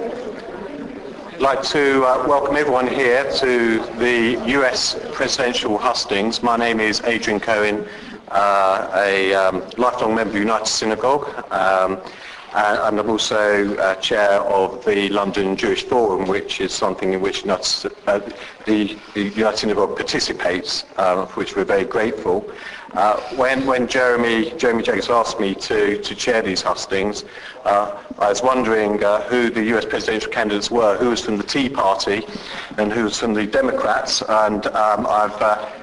I'd like to welcome everyone here to the US presidential hustings. My name is Adrian Cohen, a lifelong member of the United Synagogue, and I'm also chair of the London Jewish Forum, which is something in which the United Synagogue participates, for which we're very grateful. When Jeremy Jacobs asked me to chair these hustings, I was wondering who the US presidential candidates were, who was from the Tea Party and who was from the Democrats, and I've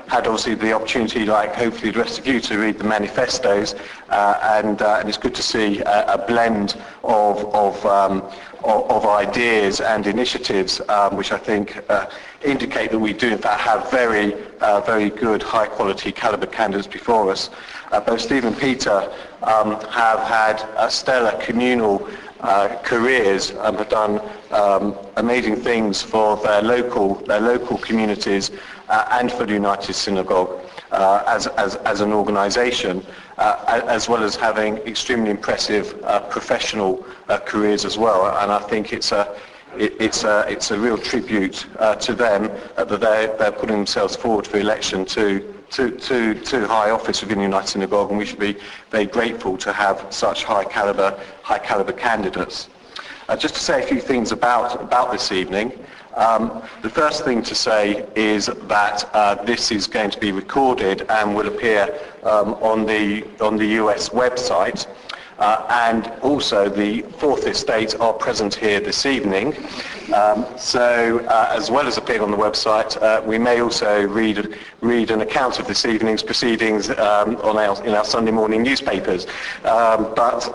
had obviously the opportunity, like hopefully the rest of you, to read the manifestos, and it's good to see a blend of ideas and initiatives, which I think indicate that we do in fact have very good, high-quality caliber candidates before us. Both Steve and Peter have had stellar communal careers and have done amazing things for their local communities and for the United Synagogue as an organisation, as well as having extremely impressive professional careers as well. And I think it's a real tribute to them that they're putting themselves forward for election to high office within the United Synagogue, and we should be very grateful to have such high caliber candidates. Just to say a few things about this evening. The first thing to say is that this is going to be recorded and will appear on the US website. And also the Fourth Estate are present here this evening. So as well as appearing on the website, we may also read an account of this evening's proceedings in our Sunday morning newspapers. But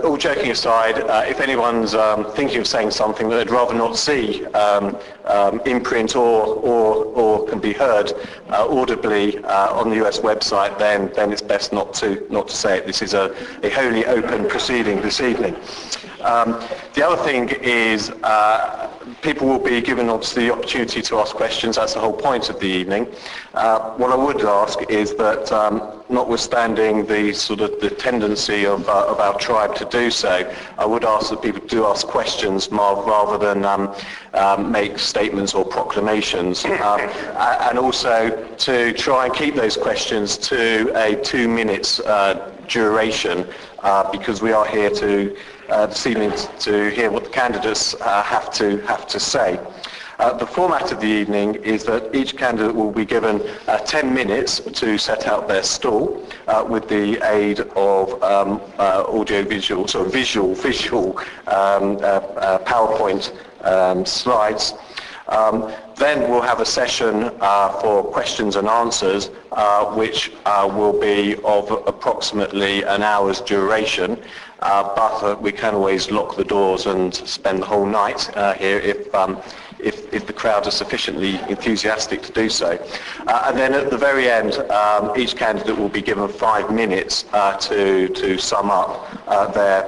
all joking aside, if anyone's thinking of saying something that they'd rather not see in print or can be heard audibly on the US website, then it's best not to say it. This is a wholly open proceeding this evening. The other thing is people will be given obviously the opportunity to ask questions. That's the whole point of the evening. What I would ask is that notwithstanding the tendency of our tribe to do so, I would ask that people do ask questions rather than make statements or proclamations, and also to try and keep those questions to a 2 minutes duration, because we are here this evening to hear what the candidates have to say. The format of the evening is that each candidate will be given 10 minutes to set out their stall with the aid of audio-visual, visual PowerPoint slides. Then we'll have a session for questions and answers, which will be of approximately an hour's duration. But we can always lock the doors and spend the whole night here if the crowd are sufficiently enthusiastic to do so. And then at the very end, each candidate will be given 5 minutes to sum up their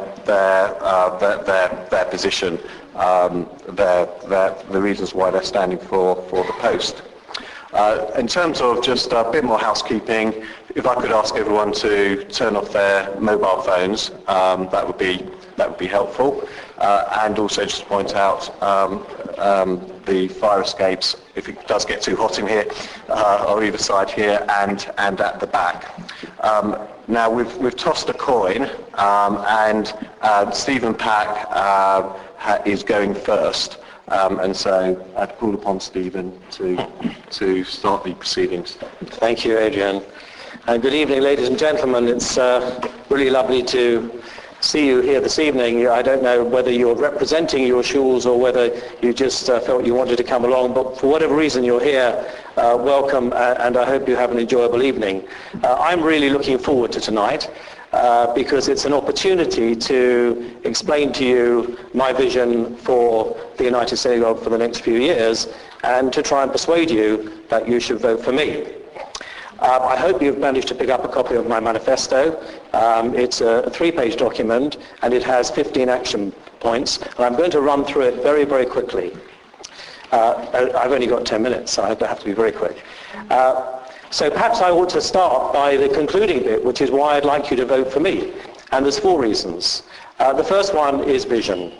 position, the reasons why they're standing for the post. In terms of just a bit more housekeeping, if I could ask everyone to turn off their mobile phones, that would be helpful. And also just point out the fire escapes, if it does get too hot in here, on either side here and at the back. Now we've tossed a coin, and Stephen Pack is going first. And so I'd call upon Stephen to start the proceedings. Thank you, Adrian. And good evening, ladies and gentlemen. It's really lovely to see you here this evening. I don't know whether you're representing your shuls or whether you just felt you wanted to come along, but for whatever reason you're here, welcome, and I hope you have an enjoyable evening. I'm really looking forward to tonight. Because it's an opportunity to explain to you my vision for the United Synagogue for the next few years, and to try and persuade you that you should vote for me. I hope you've managed to pick up a copy of my manifesto. It's a 3-page document, and it has 15 action points, and I'm going to run through it very, very quickly. I've only got 10 minutes, so I have to be very quick. So perhaps I ought to start by the concluding bit, which is why I'd like you to vote for me. And there's 4 reasons. The first one is vision.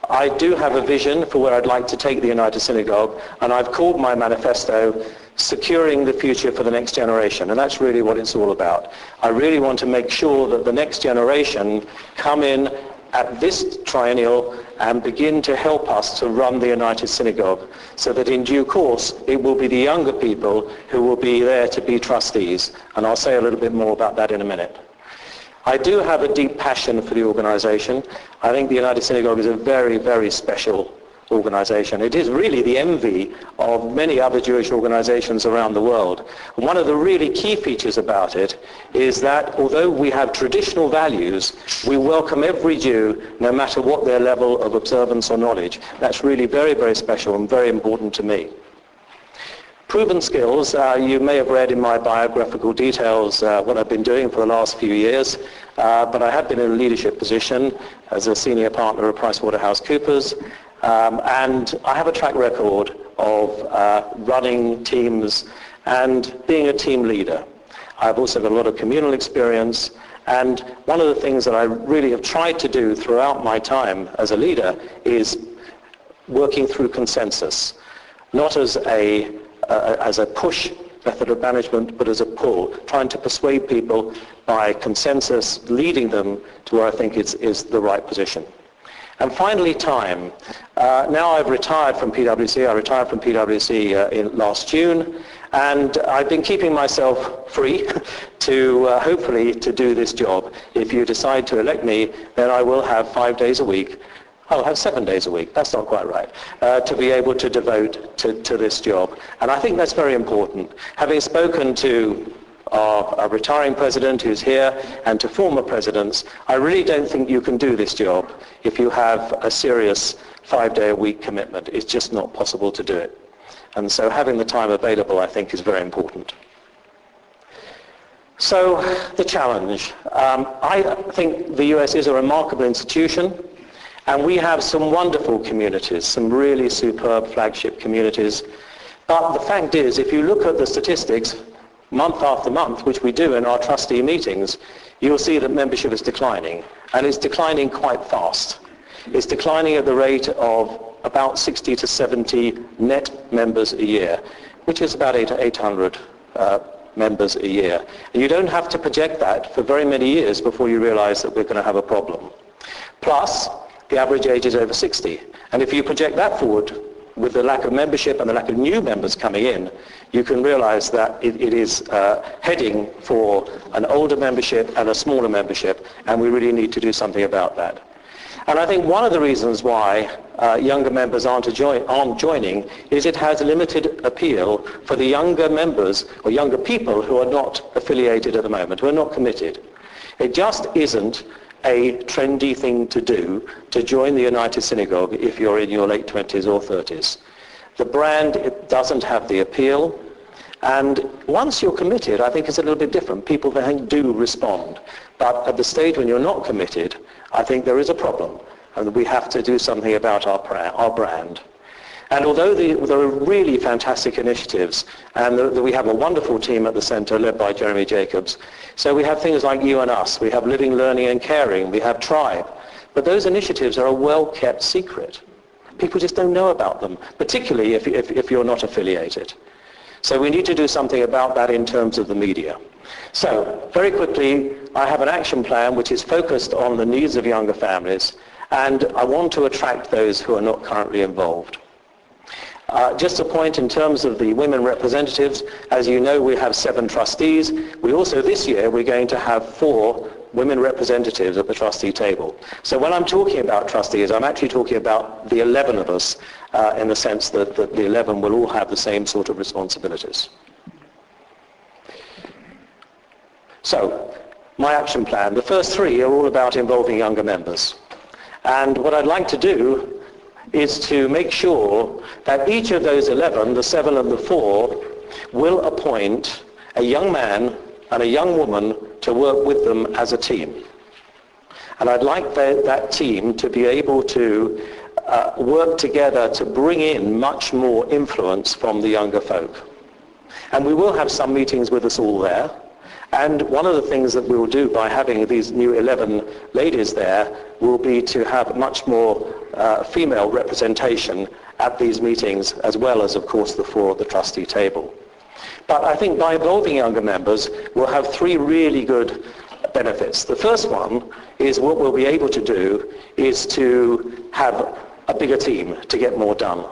I do have a vision for where I'd like to take the United Synagogue, and I've called my manifesto Securing the Future for the Next Generation, and that's really what it's all about. I really want to make sure that the next generation come in at this triennial and begin to help us to run the United Synagogue, so that in due course it will be the younger people who will be there to be trustees, and I'll say a little bit more about that in a minute. I do have a deep passion for the organization. I think the United Synagogue is a very, very special organization. It is really the envy of many other Jewish organizations around the world. And one of the really key features about it is that although we have traditional values, we welcome every Jew no matter what their level of observance or knowledge. That's really very, very special and very important to me. Proven skills, you may have read in my biographical details what I've been doing for the last few years, but I have been in a leadership position as a senior partner of PricewaterhouseCoopers, and I have a track record of running teams and being a team leader. I've also got a lot of communal experience, and one of the things that I really have tried to do throughout my time as a leader is working through consensus, not as a push method of management, but as a pull, trying to persuade people by consensus, leading them to where I think is the right position. And finally, time. Now I've retired from PwC. I retired from PwC in last June, and I've been keeping myself free to hopefully to do this job. If you decide to elect me, then I will have 5 days a week. I'll have 7 days a week, that's not quite right, to be able to devote to this job. And I think that's very important. Having spoken to our retiring president who's here and to former presidents, I really don't think you can do this job if you have a serious 5-day-a-week commitment. It's just not possible to do it. And so having the time available, I think, is very important. So the challenge. I think the US is a remarkable institution. And we have some wonderful communities, some really superb flagship communities. But the fact is, if you look at the statistics month after month, which we do in our trustee meetings, you'll see that membership is declining. And it's declining quite fast. It's declining at the rate of about 60 to 70 net members a year, which is about 800 members a year. And you don't have to project that for very many years before you realize that we're going to have a problem. Plus, the average age is over 60. And if you project that forward with the lack of membership and the lack of new members coming in, you can realize that it is heading for an older membership and a smaller membership, and we really need to do something about that. And I think one of the reasons why younger members aren't joining is it has limited appeal for the younger members or younger people who are not affiliated at the moment, who are not committed. It just isn't a trendy thing to do to join the United Synagogue if you're in your late 20s or 30s. The brand, it doesn't have the appeal, and once you're committed, I think it's a little bit different. People then do respond. But at the stage when you're not committed, I think there is a problem, and we have to do something about our brand. And although there are really fantastic initiatives, and we have a wonderful team at the centre led by Jeremy Jacobs, so we have things like You and Us, we have Living, Learning and Caring, we have Tribe, but those initiatives are a well-kept secret. People just don't know about them, particularly if you're not affiliated. So we need to do something about that in terms of the media. So, very quickly, I have an action plan which is focused on the needs of younger families, and I want to attract those who are not currently involved. Just a point in terms of the women representatives, as you know, we have 7 trustees. We also, this year, we're going to have 4 women representatives at the trustee table. So when I'm talking about trustees, I'm actually talking about the 11 of us in the sense that the 11 will all have the same sort of responsibilities. So, my action plan. The first 3 are all about involving younger members. And what I'd like to do is to make sure that each of those 11, the 7 and the 4, will appoint a young man and a young woman to work with them as a team. And I'd like that team to be able to work together to bring in much more influence from the younger folk. And we will have some meetings with us all there. And one of the things that we will do by having these new 11 ladies there will be to have much more female representation at these meetings, as well as, of course, the 4 at the trustee table. But I think by involving younger members, we'll have 3 really good benefits. The first one is what we'll be able to do is to have a bigger team to get more done.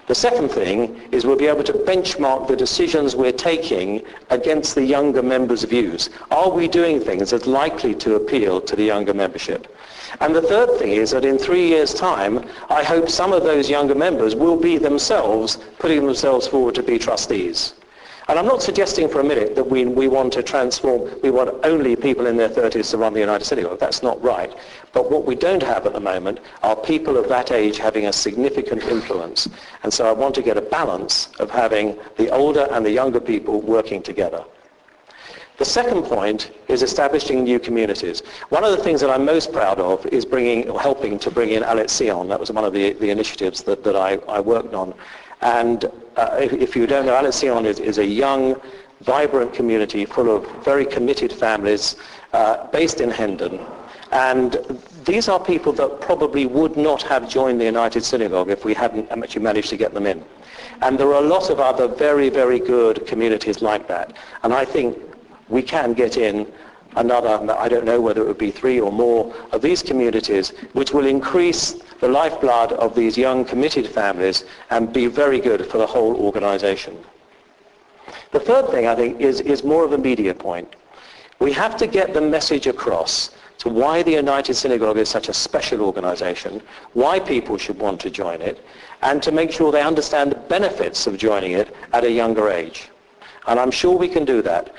The second thing is we'll be able to benchmark the decisions we're taking against the younger members' views. Are we doing things that's likely to appeal to the younger membership? And the third thing is that in 3 years' time, I hope some of those younger members will be themselves putting themselves forward to be trustees. And I'm not suggesting for a minute that we want to transform, we want only people in their 30s to run the United Synagogue. That's not right. But what we don't have at the moment are people of that age having a significant influence. And so I want to get a balance of having the older and the younger people working together. The second point is establishing new communities. One of the things that I'm most proud of is helping to bring in Alet Sion. That was one of the initiatives that I worked on. And if you don't know, Alet Sion is a young, vibrant community full of very committed families based in Hendon. And these are people that probably would not have joined the United Synagogue if we hadn't actually managed to get them in. And there are a lot of other very, very good communities like that. And I think we can get in another, I don't know whether it would be 3 or more of these communities, which will increase the lifeblood of these young committed families and be very good for the whole organization. The third thing, I think, is more of a media point. We have to get the message across to why the United Synagogue is such a special organization, why people should want to join it, and to make sure they understand the benefits of joining it at a younger age. And I'm sure we can do that.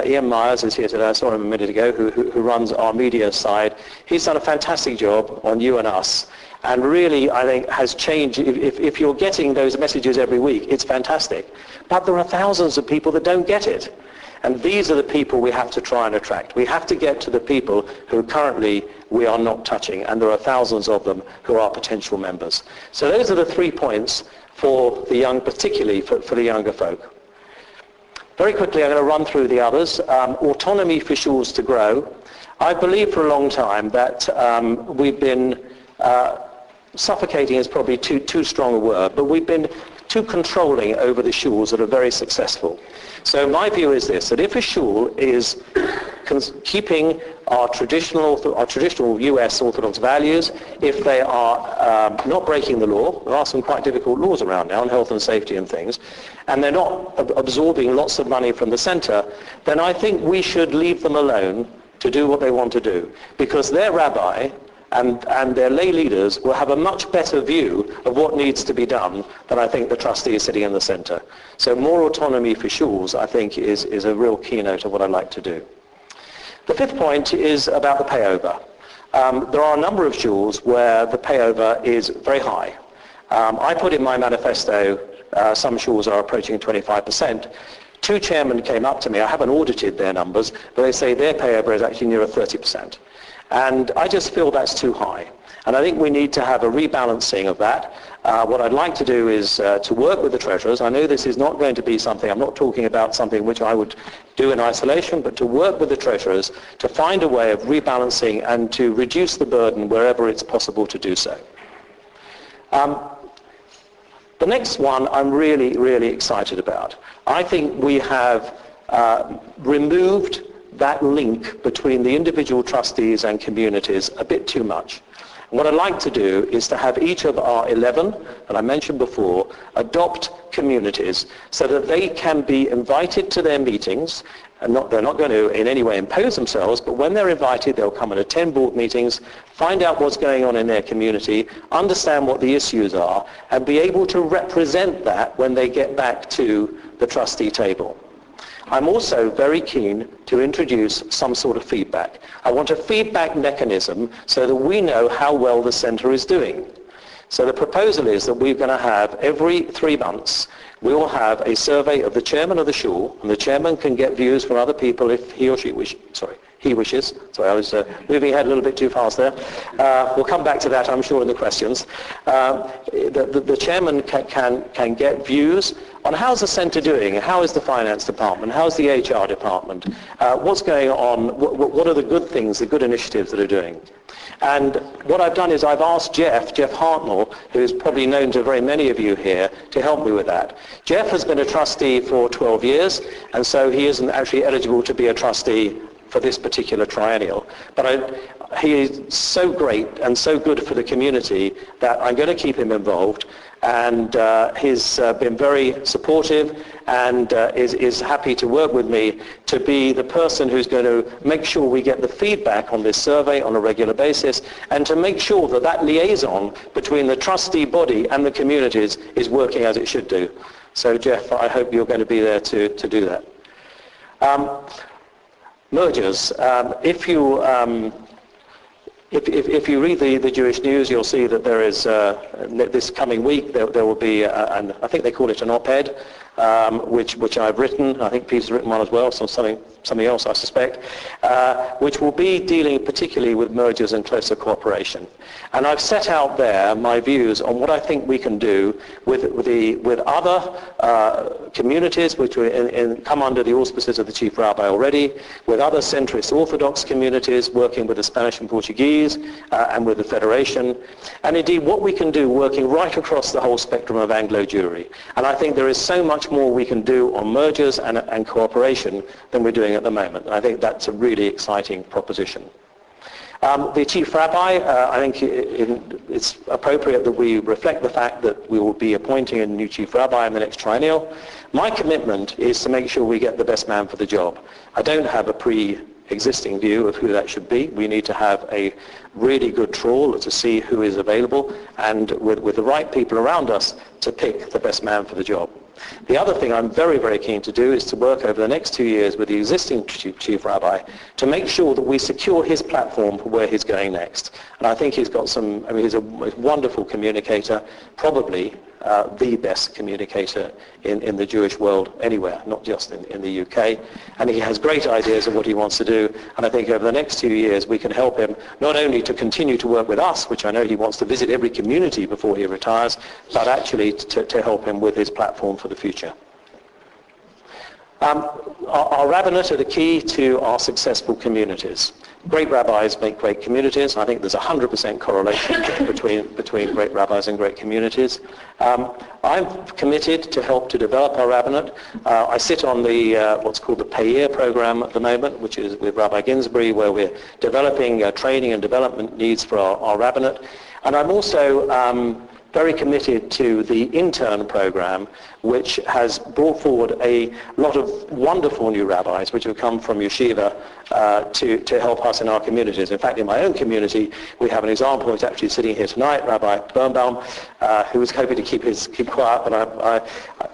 Ian Myers is here today, I saw him a minute ago, who runs our media side. He's done a fantastic job on You and Us, and really, I think, has changed. If you're getting those messages every week, it's fantastic. But there are thousands of people that don't get it. And these are the people we have to try and attract. We have to get to the people who currently we are not touching, and there are thousands of them who are potential members. So those are the 3 points for the young, particularly for the younger folk. Very quickly, I'm going to run through the others. Autonomy for shuls to grow. I believe for a long time that we've been, suffocating is probably too strong a word, but we've been too controlling over the shuls that are very successful. So my view is this, that if a shul is keeping our traditional US Orthodox values, if they are not breaking the law, there are some quite difficult laws around now on health and safety and things, and they're not absorbing lots of money from the center, then I think we should leave them alone to do what they want to do, because their rabbi and their lay leaders will have a much better view of what needs to be done than I think the trustee is sitting in the center. So more autonomy for shuls, I think, is a real keynote of what I'd like to do. The 5th point is about the payover. There are a number of shuls where the payover is very high. I put in my manifesto, some shuls are approaching 25%. 2 chairmen came up to me, I haven't audited their numbers, but they say their payover is actually nearer 30%. And I just feel that's too high. And I think we need to have a rebalancing of that. What I'd like to do is to work with the treasurers. I know this is not going to be something, I'm not talking about something which I would do in isolation, but to work with the treasurers to find a way of rebalancing and to reduce the burden wherever it's possible to do so. The next one I'm really, really excited about. I think we have removed that link between the individual trustees and communities a bit too much. What I'd like to do is to have each of our 11, that I mentioned before, adopt communities so that they can be invited to their meetings, and they're not going to in any way impose themselves, but when they're invited, they'll come and attend board meetings, find out what's going on in their community, understand what the issues are, and be able to represent that when they get back to the trustee table. I'm also very keen to introduce some sort of feedback. I want a feedback mechanism so that we know how well the centre is doing. So the proposal is that we're going to have every 3 months, we will have a survey of the chairman of the shul, and the chairman can get views from other people if he or she he wishes. Sorry, I was moving ahead a little bit too fast there. We'll come back to that, I'm sure, in the questions. The chairman can get views on how's the centre doing, how is the finance department, how's the HR department, what's going on, what are the good things, the good initiatives that are doing. And what I've done is I've asked Jeff Hartnell, who is probably known to very many of you here, to help me with that. Jeff has been a trustee for 12 years, and so he isn't actually eligible to be a trustee for this particular triennial. But he is so great and so good for the community that I'm going to keep him involved, and he's been very supportive and is happy to work with me to be the person who's going to make sure we get the feedback on this survey on a regular basis, and to make sure that that liaison between the trustee body and the communities is working as it should do. So Jeff, I hope you're going to be there to do that. Mergers. If you read the Jewish News, you'll see that there is, this coming week, there will be, I think they call it an op-ed, which I've written. I think Peter's written one as well, so something else I suspect, which will be dealing particularly with mergers and closer cooperation. And I've set out there my views on what I think we can do with other communities which come under the auspices of the Chief Rabbi already, with other centrist Orthodox communities working with the Spanish and Portuguese and with the Federation, and indeed what we can do working right across the whole spectrum of Anglo Jewry. And I think there is so much more we can do on mergers and cooperation than we're doing at the moment. And I think that's a really exciting proposition. The Chief Rabbi, I think it's appropriate that we reflect the fact that we will be appointing a new Chief Rabbi in the next triennial. My commitment is to make sure we get the best man for the job. I don't have a pre-existing view of who that should be. We need to have a really good trawl to see who is available, and with the right people around us to pick the best man for the job. The other thing I'm very, very keen to do is to work over the next 2 years with the existing Chief Rabbi to make sure that we secure his platform for where he's going next. And I think he's got some, I mean, he's a wonderful communicator, probably the best communicator in the Jewish world anywhere, not just in the UK. And he has great ideas of what he wants to do. And I think over the next 2 years we can help him not only to continue to work with us, which I know he wants to visit every community before he retires, but actually to help him with his platform for the future. Our rabbinate are the key to our successful communities. Great rabbis make great communities. I think there's 100% correlation between great rabbis and great communities. I'm committed to help to develop our rabbinate. I sit on the what's called the Payir program at the moment, which is with Rabbi Ginsbury, where we're developing training and development needs for our rabbinate. And I'm also very committed to the intern program, which has brought forward a lot of wonderful new rabbis which have come from yeshiva to help us in our communities. In fact, in my own community, we have an example who's actually sitting here tonight, Rabbi Birnbaum, who was hoping to keep quiet, but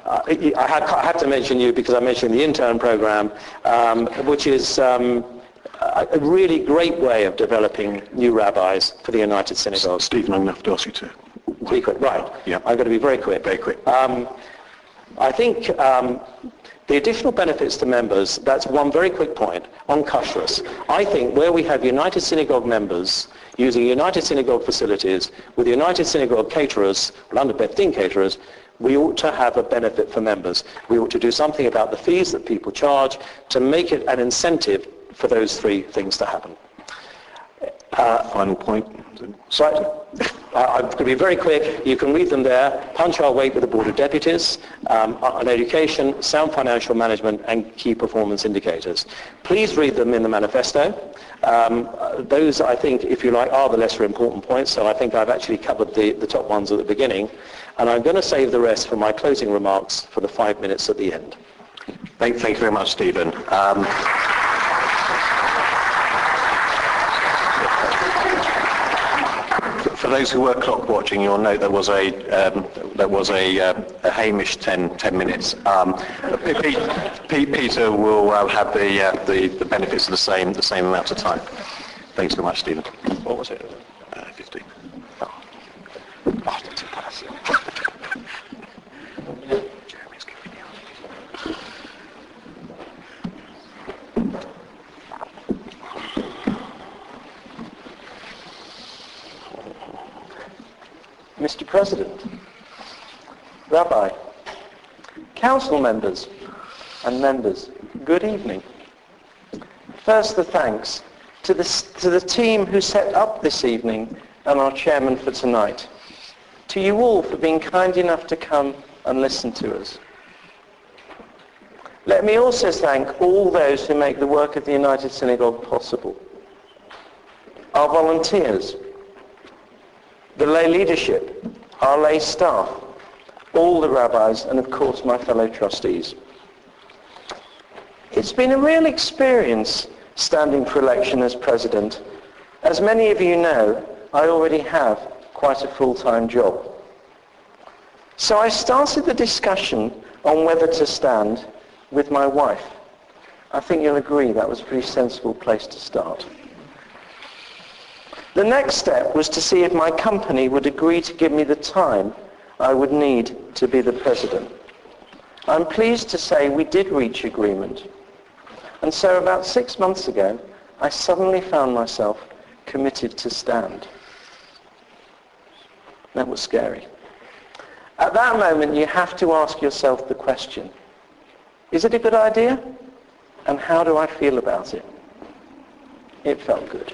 I had to mention you because I mentioned the intern program, which is a really great way of developing new rabbis for the United Synagogue. Stephen, I'm going to have to ask you to... Be quick, right. Yeah. I'm going to be very quick. Very quick. I think the additional benefits to members, that's one very quick point, on kashrus. I think where we have United Synagogue members using United Synagogue facilities with United Synagogue caterers, London Beth Din caterers, we ought to have a benefit for members. We ought to do something about the fees that people charge to make it an incentive for those three things to happen. Final point. Right. I'm going to be very quick. You can read them there. Punch our weight with the Board of Deputies on education, sound financial management, and key performance indicators. Please read them in the manifesto. Those, I think, if you like, are the lesser important points, so I think I've actually covered the top ones at the beginning. And I'm going to save the rest for my closing remarks for the 5 minutes at the end. Thank you very much, Stephen. For those who were clock watching, you'll note there was a Hamish 10 minutes. Peter will have the benefits of the same amount of time. Thanks very much, Stephen. What was it? 15. Oh, that's impressive. Jeremy's giving me out. Mr. President, Rabbi, Council members and members, good evening. First, the thanks to the team who set up this evening and our chairman for tonight. To you all for being kind enough to come and listen to us. Let me also thank all those who make the work of the United Synagogue possible. Our volunteers, the lay leadership, our lay staff, all the rabbis, and of course my fellow trustees. It's been a real experience standing for election as president. As many of you know, I already have quite a full-time job. So I started the discussion on whether to stand with my wife. I think you'll agree that was a pretty sensible place to start. The next step was to see if my company would agree to give me the time I would need to be the president. I'm pleased to say we did reach agreement. And so about 6 months ago, I suddenly found myself committed to stand. That was scary. At that moment, you have to ask yourself the question, is it a good idea? And how do I feel about it? It felt good.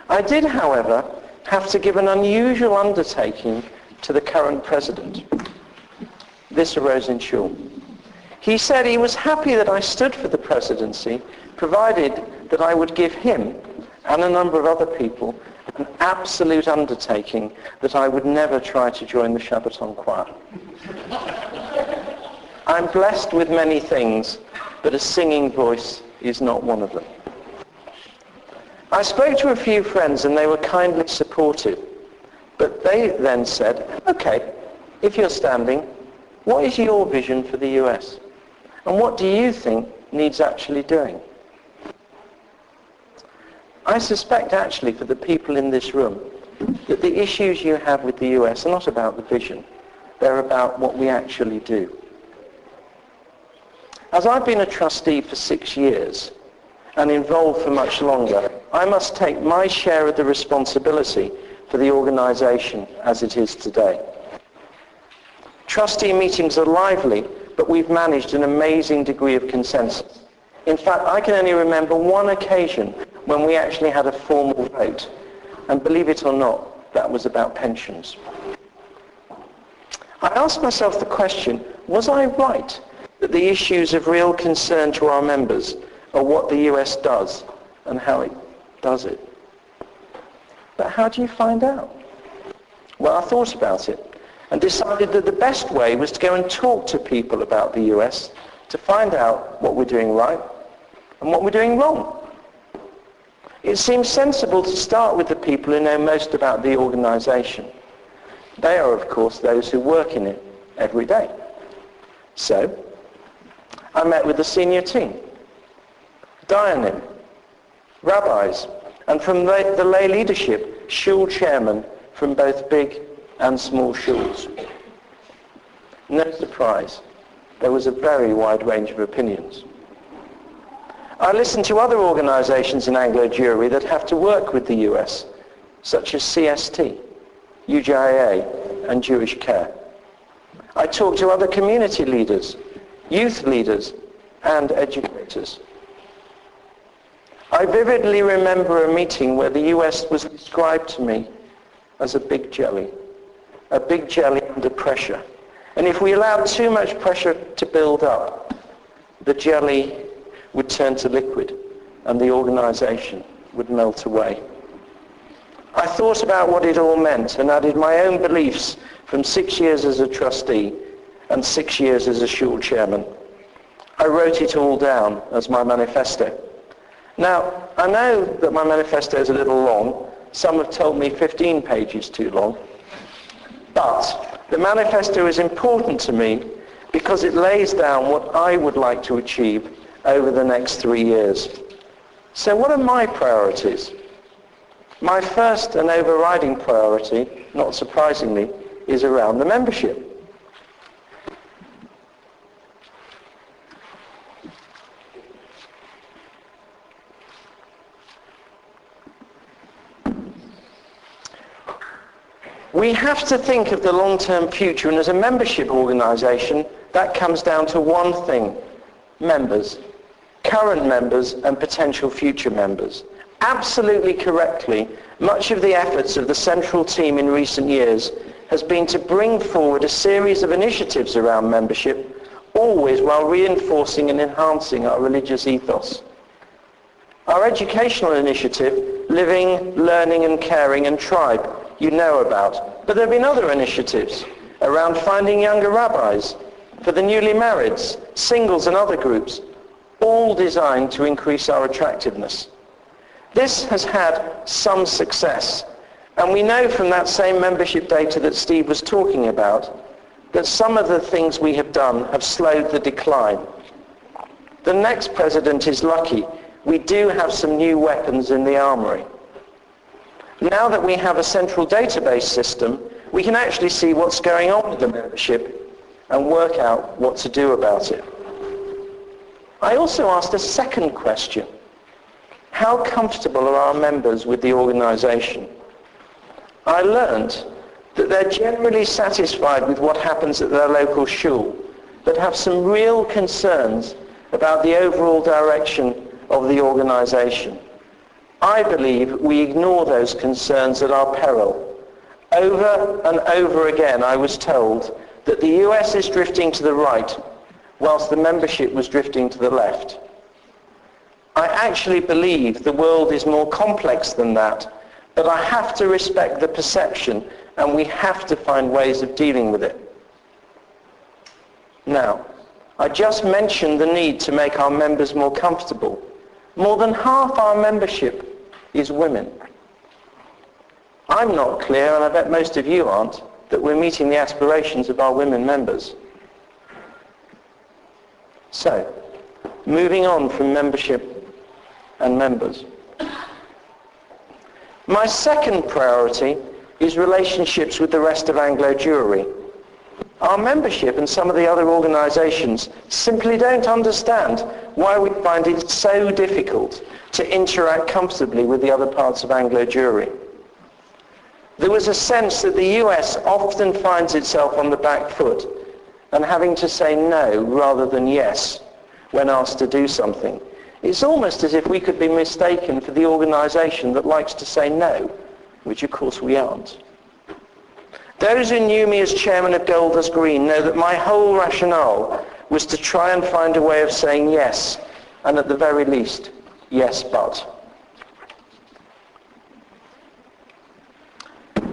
I did, however, have to give an unusual undertaking to the current president. This arose in shul. He said he was happy that I stood for the presidency, provided that I would give him and a number of other people an absolute undertaking that I would never try to join the Shabbaton choir. I'm blessed with many things, but a singing voice is not one of them. I spoke to a few friends and they were kindly supportive, but they then said, okay, if you're standing, what is your vision for the US? And what do you think needs actually doing? I suspect actually for the people in this room that the issues you have with the US are not about the vision. They're about what we actually do. As I've been a trustee for 6 years and involved for much longer, I must take my share of the responsibility for the organization as it is today. Trustee meetings are lively, but we've managed an amazing degree of consensus. In fact, I can only remember one occasion when we actually had a formal vote. And believe it or not, that was about pensions. I asked myself the question, was I right that the issues of real concern to our members are what the US does and how it does it? But how do you find out? Well, I thought about it and decided that the best way was to go and talk to people about the US to find out what we're doing right and what we're doing wrong. It seems sensible to start with the people who know most about the organization. They are, of course, those who work in it every day. So, I met with the senior team, Dayanim, rabbis, and from the lay leadership, shul chairmen from both big and small shuls. No surprise, there was a very wide range of opinions. I listened to other organizations in Anglo Jewry that have to work with the US, such as CST, UJIA, and Jewish Care. I talked to other community leaders, youth leaders, and educators. I vividly remember a meeting where the US was described to me as a big jelly under pressure. And if we allowed too much pressure to build up, the jelly would turn to liquid and the organization would melt away. I thought about what it all meant and added my own beliefs from 6 years as a trustee and 6 years as a shul chairman. I wrote it all down as my manifesto. Now, I know that my manifesto is a little long. Some have told me 15 pages too long. But the manifesto is important to me because it lays down what I would like to achieve over the next 3 years. So what are my priorities? My first and overriding priority, not surprisingly, is around the membership. We have to think of the long-term future, and as a membership organisation, that comes down to one thing: members, current members and potential future members. Absolutely correctly, much of the efforts of the central team in recent years has been to bring forward a series of initiatives around membership, always while reinforcing and enhancing our religious ethos. Our educational initiative, Living, Learning and Caring and Tribe, you know about. But there have been other initiatives around finding younger rabbis, for the newly married, singles and other groups, all designed to increase our attractiveness. This has had some success, and we know from that same membership data that Steve was talking about that some of the things we have done have slowed the decline. The next president is lucky. We do have some new weapons in the armory. Now that we have a central database system, we can actually see what's going on with the membership and work out what to do about it. I also asked a second question. How comfortable are our members with the organisation? I learned that they're generally satisfied with what happens at their local shul, but have some real concerns about the overall direction of the organisation. I believe we ignore those concerns at our peril. Over and over again I was told that the US is drifting to the right, whilst the membership was drifting to the left. I actually believe the world is more complex than that, but I have to respect the perception, and we have to find ways of dealing with it. Now, I just mentioned the need to make our members more comfortable. More than half our membership is women. I'm not clear, and I bet most of you aren't, that we're meeting the aspirations of our women members. So, moving on from membership and members. My second priority is relationships with the rest of Anglo Jewry. Our membership and some of the other organisations simply don't understand why we find it so difficult to interact comfortably with the other parts of Anglo Jewry. There was a sense that the US often finds itself on the back foot and having to say no rather than yes when asked to do something. It's almost as if we could be mistaken for the organisation that likes to say no, which of course we aren't. Those who knew me as chairman of Golders Green know that my whole rationale was to try and find a way of saying yes, and at the very least, yes but.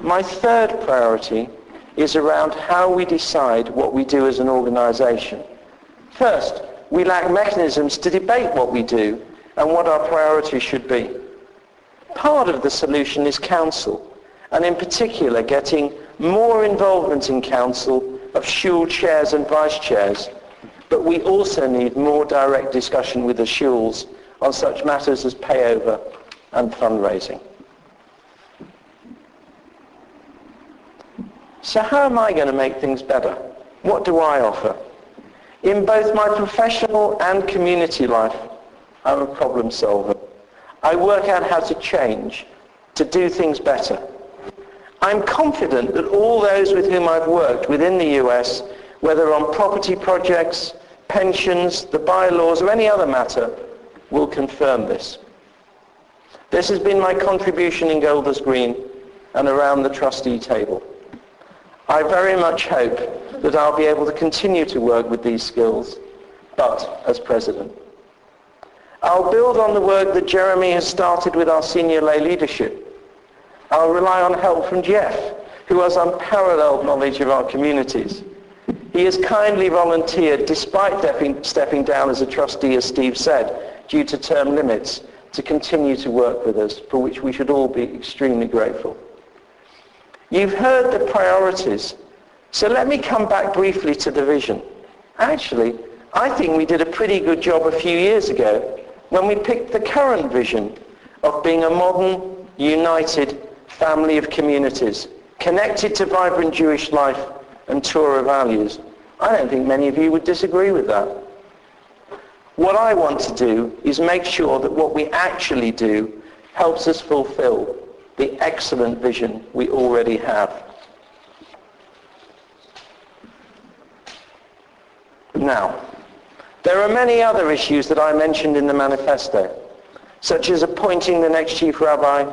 My third priority is around how we decide what we do as an organisation. First, we lack mechanisms to debate what we do and what our priorities should be. Part of the solution is council, and in particular getting more involvement in council of shul chairs and vice chairs, but we also need more direct discussion with the shuls on such matters as payover and fundraising. So how am I going to make things better? What do I offer? In both my professional and community life, I'm a problem solver. I work out how to change, to do things better. I'm confident that all those with whom I've worked within the US, whether on property projects, pensions, the bylaws or any other matter, will confirm this. This has been my contribution in Golders Green and around the trustee table. I very much hope that I'll be able to continue to work with these skills, but as president. I'll build on the work that Jeremy has started with our senior lay leadership. I'll rely on help from Jeff, who has unparalleled knowledge of our communities. He has kindly volunteered, despite stepping down as a trustee, as Steve said, due to term limits, to continue to work with us, for which we should all be extremely grateful. You've heard the priorities, so let me come back briefly to the vision. Actually, I think we did a pretty good job a few years ago when we picked the current vision of being a modern, united family of communities, connected to vibrant Jewish life and Torah values. I don't think many of you would disagree with that. What I want to do is make sure that what we actually do helps us fulfill the excellent vision we already have. Now, there are many other issues that I mentioned in the manifesto, such as appointing the next chief rabbi,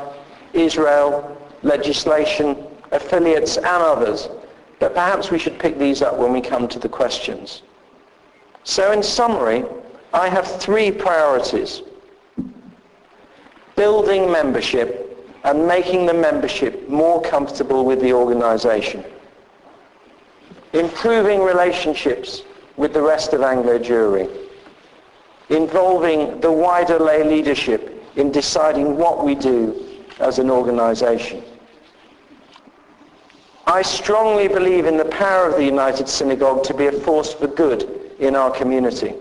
Israel, legislation, affiliates, and others. But perhaps we should pick these up when we come to the questions. So in summary, I have 3 priorities: building membership and making the membership more comfortable with the organization, improving relationships with the rest of Anglo Jewry, involving the wider lay leadership in deciding what we do as an organization. I strongly believe in the power of the United Synagogue to be a force for good in our community.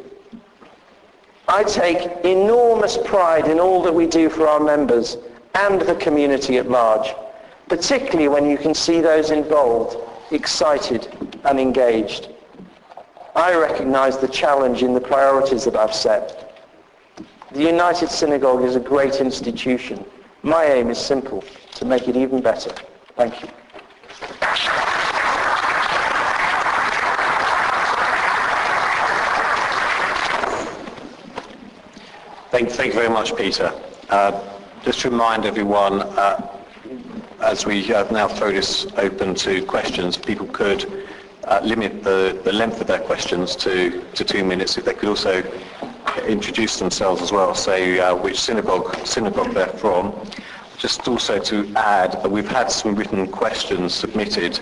I take enormous pride in all that we do for our members and the community at large, particularly when you can see those involved excited and engaged. I recognize the challenge in the priorities that I've set. The United Synagogue is a great institution. My aim is simple: to make it even better. Thank you. Thank you very much, Peter. Just to remind everyone, as we now throw this open to questions, people could limit the length of their questions to 2 minutes. If they could also introduce themselves as well, say which synagogue they're from. Just also to add, we've had some written questions submitted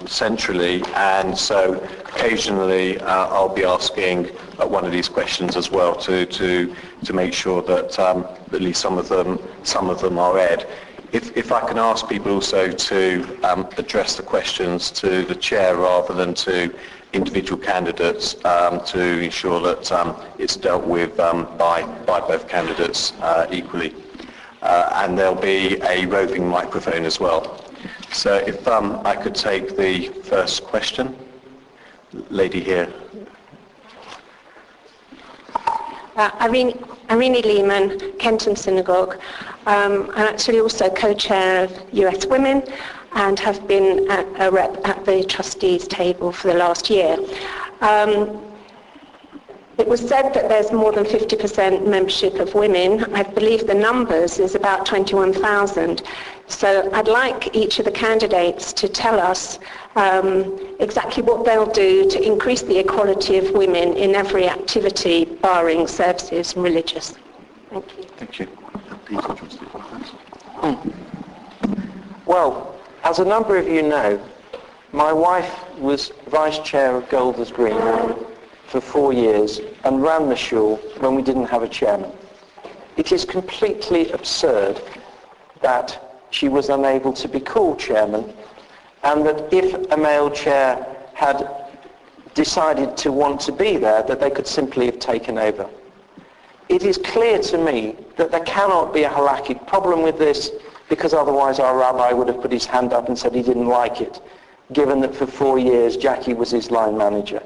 centrally, and so occasionally I'll be asking one of these questions as well to make sure that at least some of them are read. If I can ask people also to address the questions to the chair rather than to individual candidates, to ensure that it's dealt with by both candidates equally. And there'll be a roving microphone as well. So if I could take the first question. Lady here. Irene Lehman, Kenton Synagogue. I'm actually also co-chair of US Women and have been a rep at the trustees table for the last year. It was said that there's more than 50% membership of women. I believe the numbers is about 21,000. So I'd like each of the candidates to tell us exactly what they'll do to increase the equality of women in every activity, barring services and religious. Thank you. Thank you. Well, as a number of you know, my wife was vice chair of Golders Green for 4 years and ran the shul when we didn't have a chairman. It is completely absurd that she was unable to be called chairman, and that if a male chair had decided to want to be there, that they could simply have taken over. It is clear to me that there cannot be a halakhic problem with this, because otherwise our rabbi would have put his hand up and said he didn't like it, given that for 4 years Jackie was his line manager.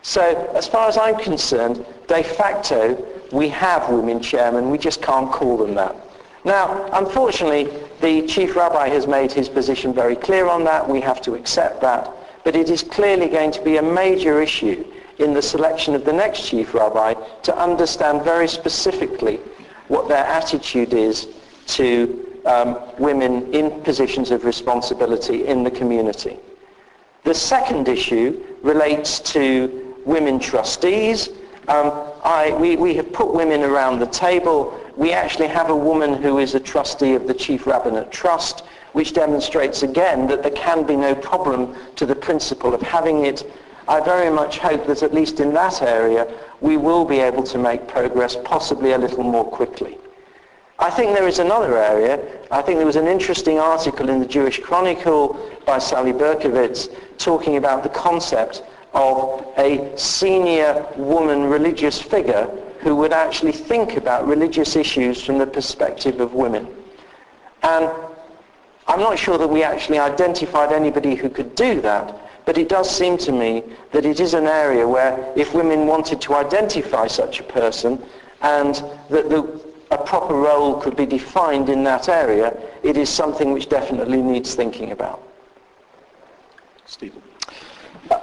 So as far as I'm concerned, de facto, we have women chairmen, we just can't call them that. Now, unfortunately, the chief rabbi has made his position very clear on that. We have to accept that. But it is clearly going to be a major issue in the selection of the next chief rabbi to understand very specifically what their attitude is to women in positions of responsibility in the community. The second issue relates to women trustees. We have put women around the table. We actually have a woman who is a trustee of the Chief Rabbinate Trust, which demonstrates again that there can be no problem to the principle of having it. I very much hope that at least in that area we will be able to make progress, possibly a little more quickly. I think there is another area. I think there was an interesting article in the Jewish Chronicle by Sally Berkowitz talking about the concept of a senior woman religious figure who would actually think about religious issues from the perspective of women. And I'm not sure that we actually identified anybody who could do that, but it does seem to me that it is an area where if women wanted to identify such a person and that a proper role could be defined in that area, it is something which definitely needs thinking about. Stephen.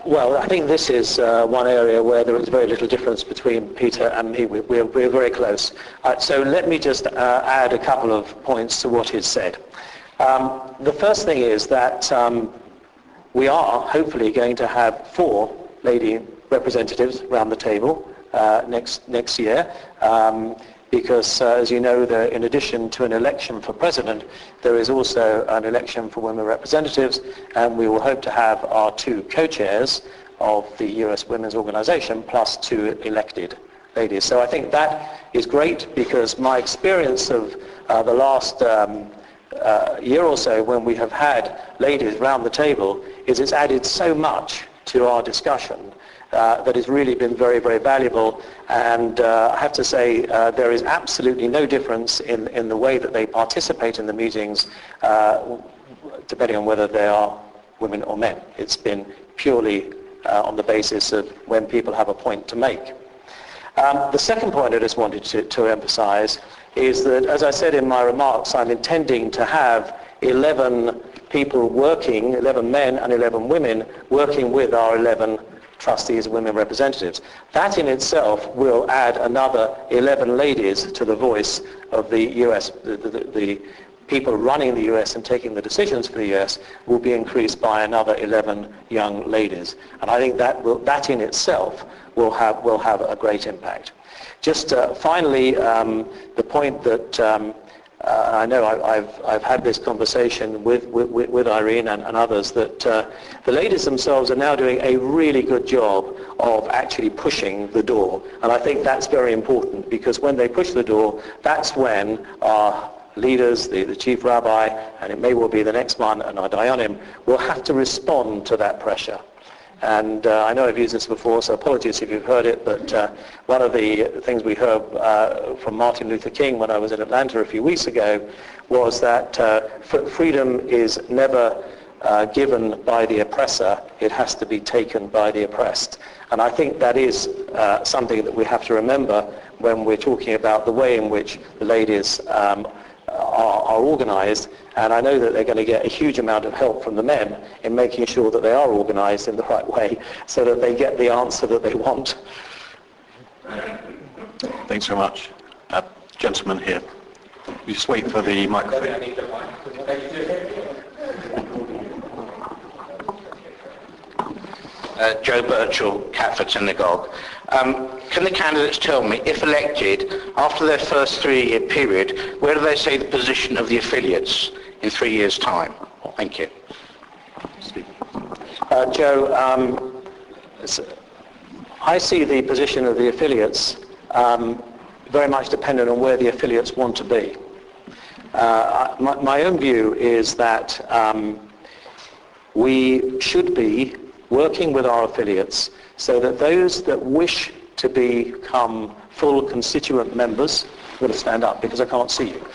Well, I think this is one area where there is very little difference between Peter and me. We're very close. So let me just add a couple of points to what he's said. The first thing is that we are hopefully going to have 4 lady representatives around the table next year. Because, as you know, in addition to an election for president, there is also an election for women representatives, and we will hope to have our 2 co-chairs of the US Women's Organization, plus 2 elected ladies. So I think that is great, because my experience of the last year or so, when we have had ladies round the table, is it's added so much to our discussion that has really been very, very valuable. And I have to say there is absolutely no difference in the way that they participate in the meetings, depending on whether they are women or men. It's been purely on the basis of when people have a point to make. The second point I just wanted to emphasize is that, as I said in my remarks, I'm intending to have 11 people working, 11 men and 11 women, working with our 11 trustees and women representatives. That in itself will add another 11 ladies to the voice of the US. The people running the US and taking the decisions for the US will be increased by another 11 young ladies. And I think that in itself will have a great impact. Just finally, the point that I know I've had this conversation with Irene and others, that the ladies themselves are now doing a really good job of actually pushing the door. And I think that's very important, because when they push the door, that's when our leaders, the chief rabbi, and it may well be the next one, and our dayanim, will have to respond to that pressure. And I know I've used this before, so apologies if you've heard it, but one of the things we heard from Martin Luther King when I was in Atlanta a few weeks ago was that freedom is never given by the oppressor, it has to be taken by the oppressed. And I think that is something that we have to remember when we're talking about the way in which the ladies are organized, and I know that they're going to get a huge amount of help from the men in making sure that they are organized in the right way so that they get the answer that they want. Thanks very much. Gentleman here. We just wait for the microphone. Joe Birchall, Catford Synagogue. Can the candidates tell me, if elected, after their first 3-year period, where do they see the position of the affiliates in 3 years' time? Thank you. Joe, I see the position of the affiliates very much dependent on where the affiliates want to be. My own view is that we should be working with our affiliates so that those that wish to become full constituent members, I'm going to stand up because I can't see you,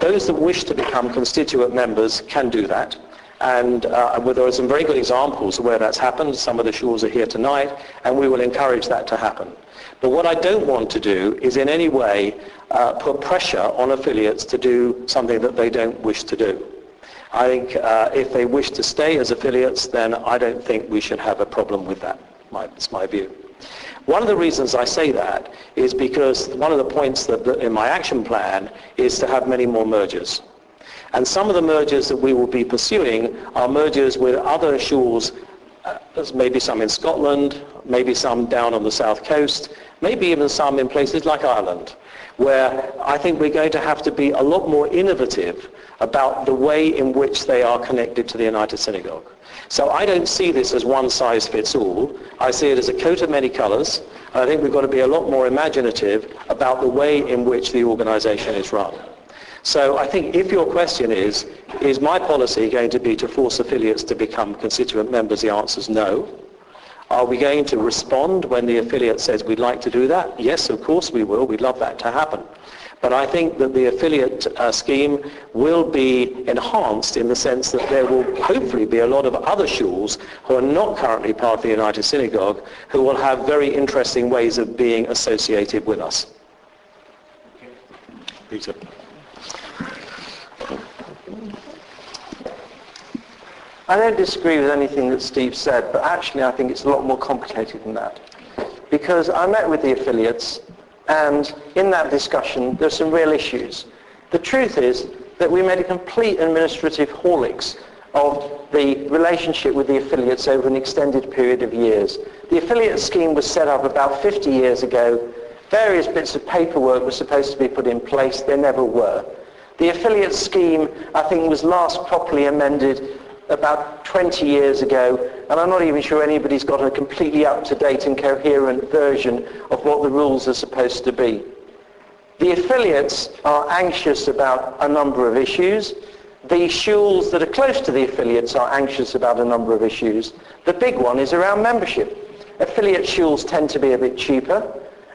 those that wish to become constituent members can do that. And there are some very good examples of where that's happened. Some of the shuls are here tonight, and we will encourage that to happen. But what I don't want to do is in any way put pressure on affiliates to do something that they don't wish to do. I think if they wish to stay as affiliates, then I don't think we should have a problem with that. It's my view. One of the reasons I say that is because one of the points that in my action plan is to have many more mergers. And some of the mergers that we will be pursuing are mergers with other shuls, maybe some in Scotland, maybe some down on the south coast, maybe even some in places like Ireland, where I think we're going to have to be a lot more innovative about the way in which they are connected to the United Synagogue. So I don't see this as one size fits all. I see it as a coat of many colors, and I think we've got to be a lot more imaginative about the way in which the organization is run. So I think if your question is my policy going to be to force affiliates to become constituent members, the answer is no. Are we going to respond when the affiliate says we'd like to do that? Yes, of course we will. We'd love that to happen. But I think that the affiliate scheme will be enhanced in the sense that there will hopefully be a lot of other shuls who are not currently part of the United Synagogue who will have very interesting ways of being associated with us. Peter. I don't disagree with anything that Steve said, but actually I think it's a lot more complicated than that. Because I met with the affiliates, and in that discussion there's some real issues. The truth is that we made a complete administrative haulix of the relationship with the affiliates over an extended period of years. The affiliate scheme was set up about 50 years ago. Various bits of paperwork were supposed to be put in place. They never were. The affiliate scheme, I think, was last properly amended about 20 years ago, and I'm not even sure anybody's got a completely up-to-date and coherent version of what the rules are supposed to be. The affiliates are anxious about a number of issues. The shuls that are close to the affiliates are anxious about a number of issues. The big one is around membership. Affiliate shuls tend to be a bit cheaper,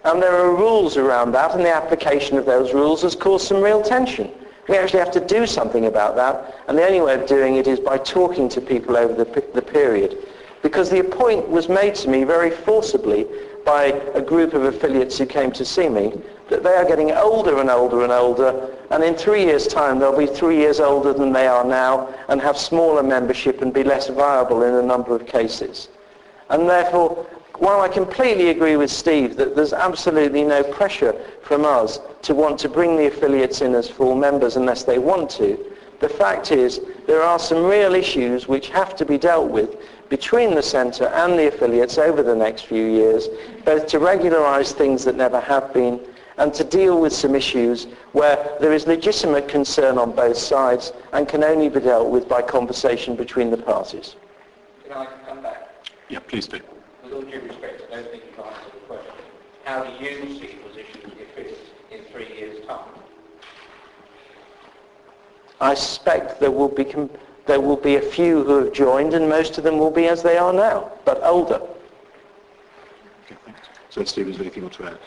and there are rules around that, and the application of those rules has caused some real tension. We actually have to do something about that, and the only way of doing it is by talking to people over the period. Because the point was made to me very forcibly by a group of affiliates who came to see me, that they are getting older and older and older, and in 3 years' time they'll be 3 years older than they are now and have smaller membership and be less viable in a number of cases. And therefore, while I completely agree with Steve that there's absolutely no pressure from us to want to bring the affiliates in as full members unless they want to, the fact is there are some real issues which have to be dealt with between the centre and the affiliates over the next few years, both to regularise things that never have been and to deal with some issues where there is legitimate concern on both sides and can only be dealt with by conversation between the parties. Can I come back? Yeah, please do. With all due respect, I don't think you've answered the question. How do you see the position of the affiliates in 3 years' time? I suspect there will be a few who have joined, and most of them will be as they are now, but older. Okay, thanks. So, Steve, is there anything more to add?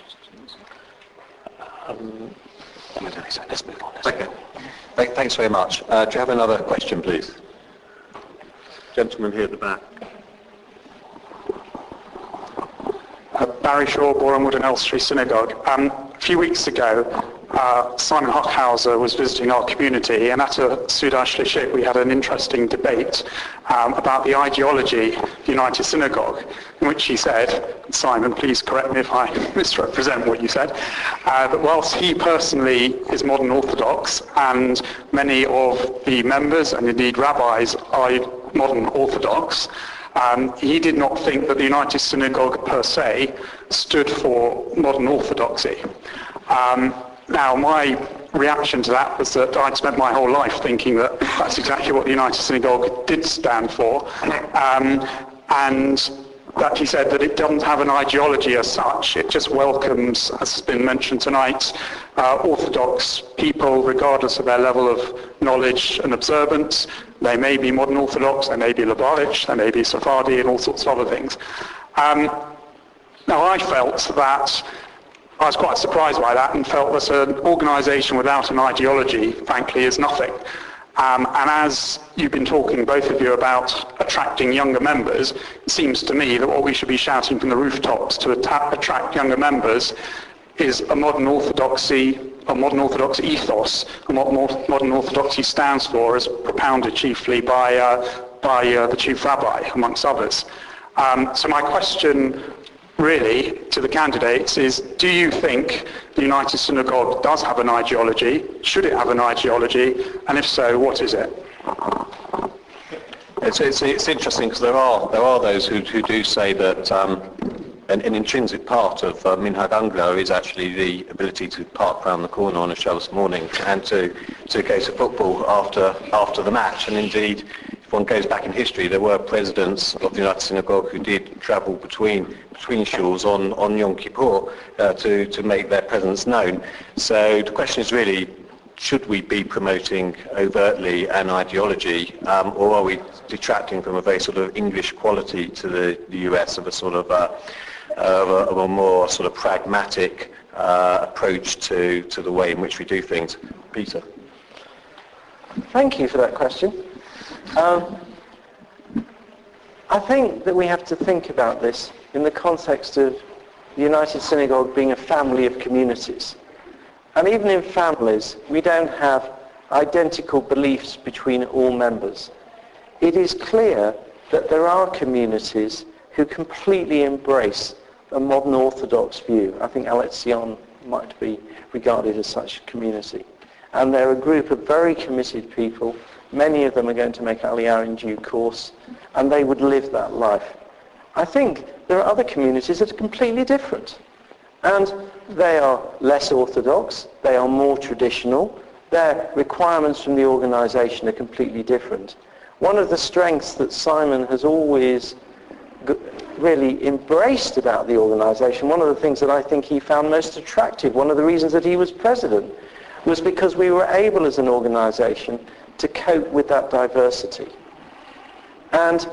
Let's move on. Okay. Thanks very much. Do you have another question, please? Gentleman here at the back. Barry Shaw, Borehamwood and Elstree Synagogue. A few weeks ago, Simon Hockhauser was visiting our community, and at a Sudah Shlishit we had an interesting debate about the ideology of the United Synagogue, in which he said, Simon, please correct me if I misrepresent what you said, that whilst he personally is modern Orthodox, and many of the members and indeed rabbis are modern Orthodox, he did not think that the United Synagogue per se stood for modern orthodoxy. Now, my reaction to that was that I'd spent my whole life thinking that that's exactly what the United Synagogue did stand for, and that he said that it doesn't have an ideology as such. It just welcomes, as has been mentioned tonight, Orthodox people regardless of their level of knowledge and observance. They may be modern Orthodox, they may be Lubavitch, they may be Sephardi and all sorts of other things. Now I felt that, I was quite surprised by that and felt that an organisation without an ideology, frankly, is nothing. And as you've been talking, both of you, about attracting younger members, it seems to me that what we should be shouting from the rooftops to attract younger members is a modern orthodoxy, a modern Orthodox ethos, and what modern Orthodoxy stands for is propounded chiefly by the chief rabbi, amongst others. So my question really to the candidates is, do you think the United Synagogue does have an ideology? Should it have an ideology? And if so, what is it? It's interesting because there are those who do say that an intrinsic part of Minhag Anglo is actually the ability to park around the corner on a Shabbos morning and to go to football after the match. And indeed, if one goes back in history, there were presidents of the United Synagogue who did travel between shuls on Yom Kippur to make their presence known. So the question is really, should we be promoting overtly an ideology, or are we detracting from a very sort of English quality to the US of a sort of a more sort of pragmatic approach to the way in which we do things? Peter. Thank you for that question. I think that we have to think about this in the context of the United Synagogue being a family of communities. And even in families, we don't have identical beliefs between all members. it is clear that there are communities who completely embrace a modern Orthodox view. I think Alexion might be regarded as such a community. And they're a group of very committed people. Many of them are going to make Aliyah in due course, and they would live that life. I think there are other communities that are completely different. And they are less orthodox, they are more traditional, their requirements from the organisation are completely different. One of the strengths that Simon has always really embraced about the organisation, one of the things that I think he found most attractive, one of the reasons that he was president, was because we were able as an organisation to cope with that diversity. And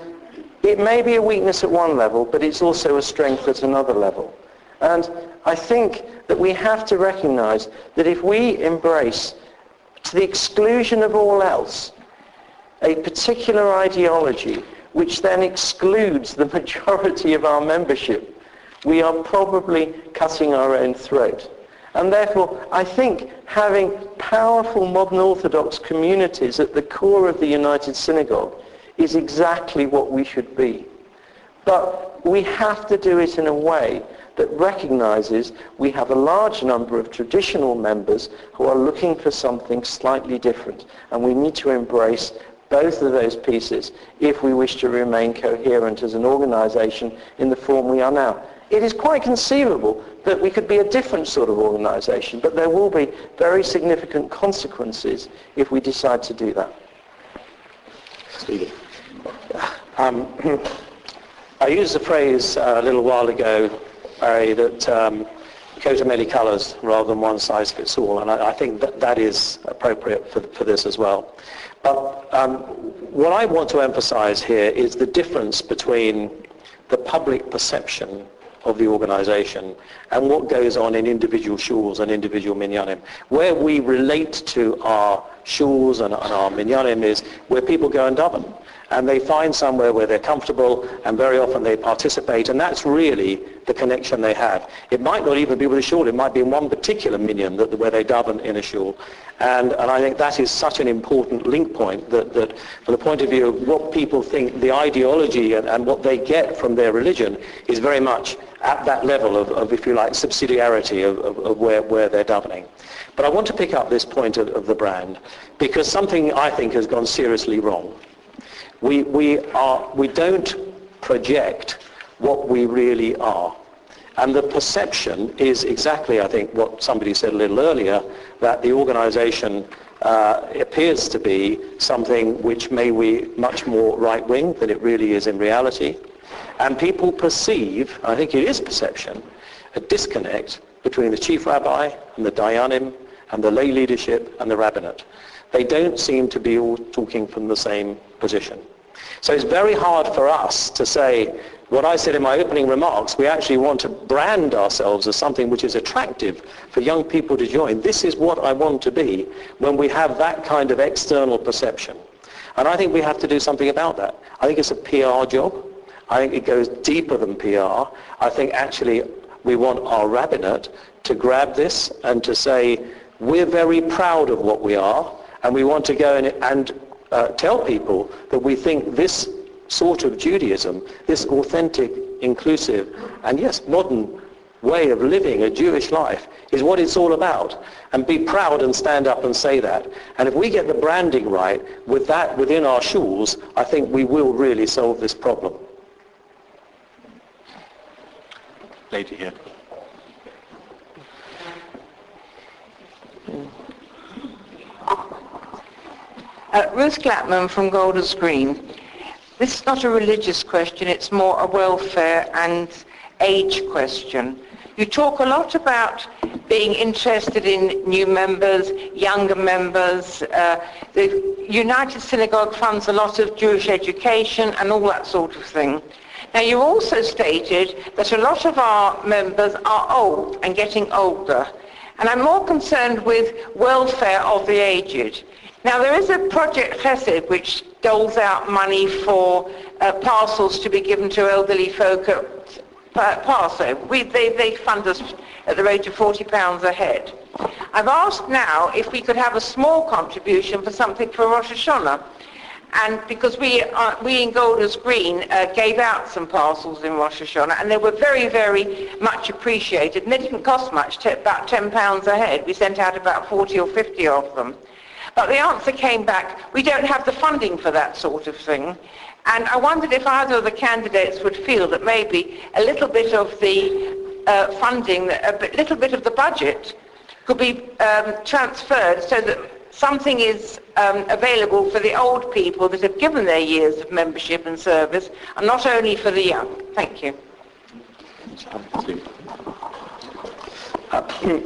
it may be a weakness at one level, but it's also a strength at another level. And I think that we have to recognise that if we embrace, to the exclusion of all else, a particular ideology which then excludes the majority of our membership, we are probably cutting our own throat. And therefore, I think having powerful modern Orthodox communities at the core of the United Synagogue is exactly what we should be. But we have to do it in a way that recognises we have a large number of traditional members who are looking for something slightly different. And we need to embrace both of those pieces if we wish to remain coherent as an organisation in the form we are now. It is quite conceivable that we could be a different sort of organisation, but there will be very significant consequences if we decide to do that. Stephen. I used the phrase a little while ago, Barry, that coat of many colours rather than one size fits all, and I think that is appropriate for this as well. But what I want to emphasise here is the difference between the public perception of the organisation and what goes on in individual shuls and individual minyanim. Where we relate to our shuls and our minyanim is where people go and daven. And they find somewhere where they're comfortable, and very often they participate, and that's really the connection they have. It might not even be with a shul, it might be in one particular minyan where they daven in a shul. And I think that is such an important link point that from the point of view of what people think, the ideology and what they get from their religion is very much at that level of if you like, subsidiarity of where they're davening. But I want to pick up this point of the brand, because something I think has gone seriously wrong. We don't project what we really are. And the perception is exactly, I think, what somebody said a little earlier, that the organisation appears to be something which may be much more right-wing than it really is in reality. And people perceive, I think it is perception, a disconnect between the chief rabbi and the dayanim and the lay leadership and the rabbinate. They don't seem to be all talking from the same position. So it's very hard for us to say, what I said in my opening remarks, we actually want to brand ourselves as something which is attractive for young people to join. This is what I want to be, when we have that kind of external perception. And I think we have to do something about that. I think it's a PR job. I think it goes deeper than PR. I think actually we want our rabbinate to grab this and to say, we're very proud of what we are, and we want to go and tell people that we think this sort of Judaism, this authentic, inclusive, and yes, modern way of living a Jewish life is what it's all about. And be proud and stand up and say that. And if we get the branding right with that within our shuls, I think we will really solve this problem. Lady here. Ruth Glatman from Golders Green. This is not a religious question, it's more a welfare and age question. You talk a lot about being interested in new members, younger members. The United Synagogue funds a lot of Jewish education and all that sort of thing. Now you also stated that a lot of our members are old and getting older. And I'm more concerned with welfare of the aged. Now there is a Project Chesed which doles out money for parcels to be given to elderly folk at Passover. They fund us at the rate of £40 a head. I've asked now if we could have a small contribution for something for Rosh Hashanah. And because we in Golders Green gave out some parcels in Rosh Hashanah, and they were very, very much appreciated, and they didn't cost much, about £10 a head. We sent out about 40 or 50 of them. But the answer came back, we don't have the funding for that sort of thing. And I wondered if either of the candidates would feel that maybe a little bit of the funding, a little bit of the budget could be transferred so that something is available for the old people that have given their years of membership and service, and not only for the young. Thank you.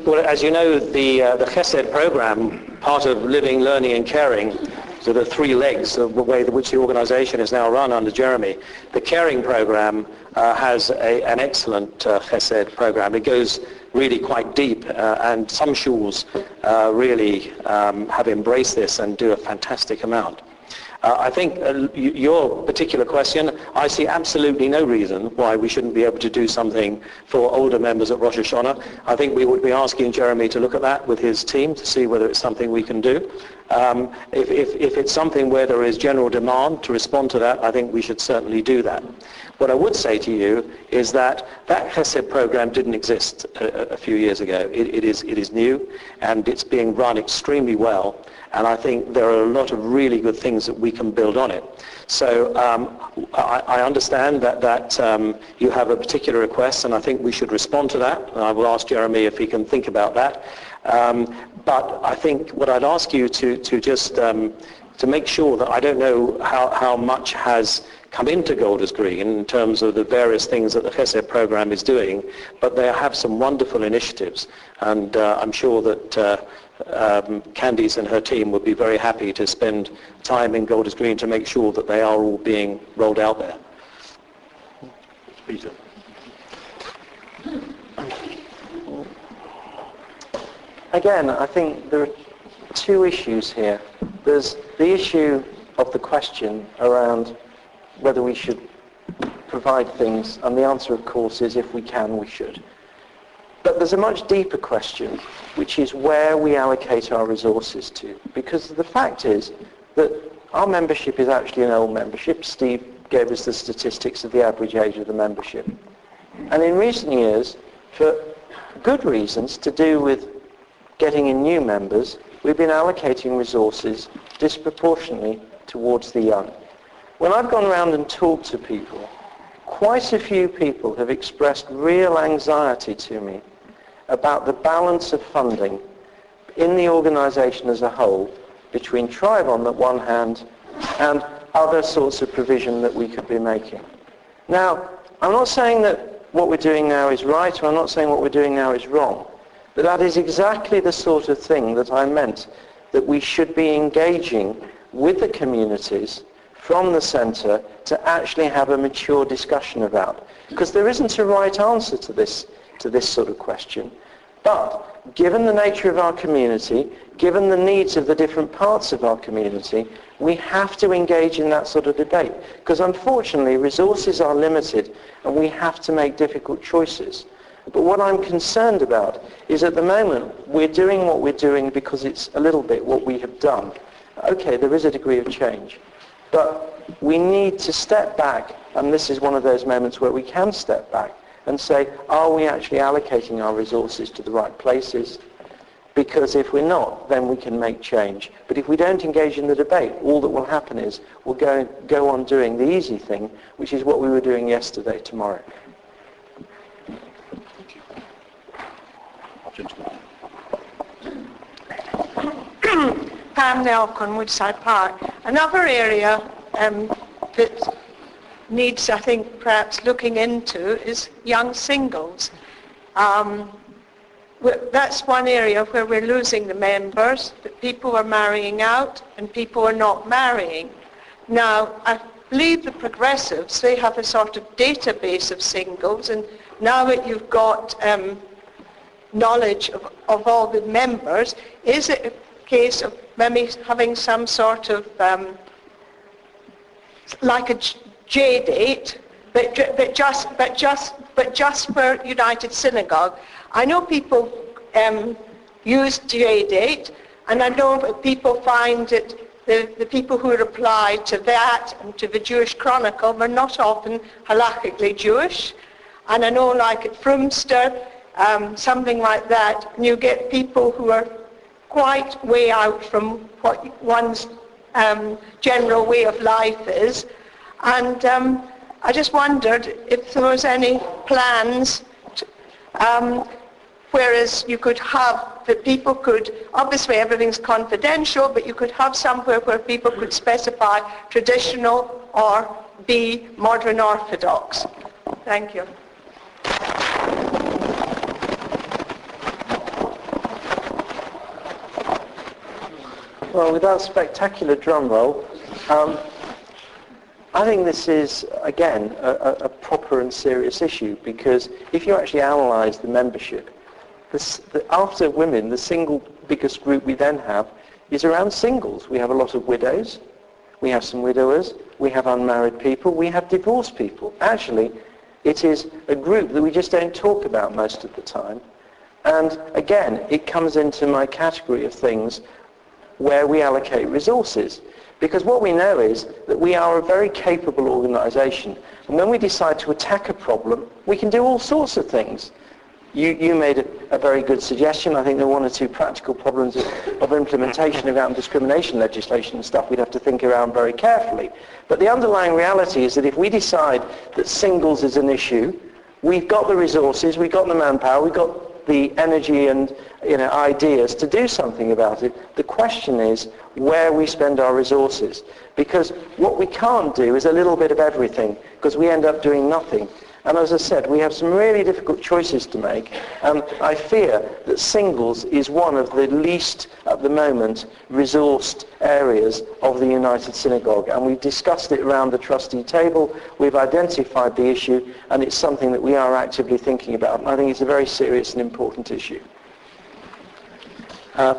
Well, as you know, the Chesed program, part of living, learning and caring, so the three legs of the way in which the organisation is now run under Jeremy. The caring program has an excellent Chesed program. It goes really quite deep, and some schools really have embraced this and do a fantastic amount. I think your particular question, I see absolutely no reason why we shouldn't be able to do something for older members at Rosh Hashanah. I think we would be asking Jeremy to look at that with his team to see whether it's something we can do. If it's something where there is general demand to respond to that, I think we should certainly do that. What I would say to you is that Chesed program didn't exist a few years ago. It is new, and it's being run extremely well. And I think there are a lot of really good things that we can build on it. So I understand that you have a particular request, and I think we should respond to that. And I will ask Jeremy if he can think about that. But I think what I'd ask you to just to make sure that I don't know how much has come into Golders Green in terms of the various things that the Chesed program is doing, but they have some wonderful initiatives, and I'm sure that Candice and her team would be very happy to spend time in Golders Green to make sure that they are all being rolled out there. Peter. Again, I think there are two issues here. There's the issue of the question around whether we should provide things, and the answer, of course, is if we can, we should. But there's a much deeper question, which is where we allocate our resources to. Because the fact is that our membership is actually an old membership. Steve gave us the statistics of the average age of the membership. And in recent years, for good reasons to do with getting in new members, we've been allocating resources disproportionately towards the young. When I've gone around and talked to people, quite a few people have expressed real anxiety to me about the balance of funding in the organisation as a whole between Tribe on the one hand and other sorts of provision that we could be making. Now, I'm not saying that what we're doing now is right, or I'm not saying what we're doing now is wrong, but that is exactly the sort of thing that I meant that we should be engaging with the communities from the centre to actually have a mature discussion about. Because there isn't a right answer to this sort of question. But given the nature of our community, given the needs of the different parts of our community, we have to engage in that sort of debate. Because unfortunately, resources are limited and we have to make difficult choices. But what I'm concerned about is at the moment, we're doing what we're doing because it's a little bit what we have done. Okay, there is a degree of change. But we need to step back, and this is one of those moments where we can step back and say, are we actually allocating our resources to the right places? Because if we're not, then we can make change. But if we don't engage in the debate, all that will happen is we'll go on doing the easy thing, which is what we were doing yesterday, tomorrow. Pam Nelcon, Woodside Park. Another area that needs, I think, perhaps looking into is young singles. That's one area where we're losing the members, that people are marrying out and people are not marrying. Now, I believe the Progressives, they have a sort of database of singles, and now that you've got knowledge of all the members, is it a case of maybe having some sort of like a J-date, but just for United Synagogue? I know people use J-date, and I know that people find it the people who replied to that and to the Jewish Chronicle were not often halakhically Jewish. And I know like at Frumster, something like that, you get people who are quite way out from what one's general way of life is. And I just wondered if there was any plans to, whereas you could have, that people could, obviously everything's confidential, but you could have somewhere where people could specify traditional or be modern Orthodox. Thank you. Well, without spectacular drum roll, I think this is, again, a proper and serious issue, because if you actually analyse the membership, after women, the single biggest group we then have is around singles. We have a lot of widows, we have some widowers, we have unmarried people, we have divorced people. Actually, it is a group that we just don't talk about most of the time. And again, it comes into my category of things where we allocate resources. Because what we know is that we are a very capable organisation. And when we decide to attack a problem, we can do all sorts of things. You made a very good suggestion. I think there are one or two practical problems of implementation around discrimination legislation and stuff we'd have to think around very carefully. But the underlying reality is that if we decide that singles is an issue, we've got the resources, we've got the manpower, we've got the energy and ideas to do something about it. The question is where we spend our resources. Because what we can't do is a little bit of everything, because we end up doing nothing. And as I said, we have some really difficult choices to make. I fear that singles is one of the least, at the moment, resourced areas of the United Synagogue. And we've discussed it around the trustee table. We've identified the issue, and it's something that we are actively thinking about. And I think it's a very serious and important issue. Pam,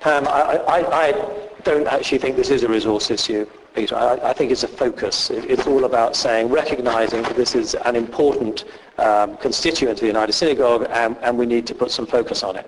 I don't actually think this is a resource issue, Peter. I think it's a focus. It's all about saying, recognizing that this is an important constituent of the United Synagogue, and we need to put some focus on it.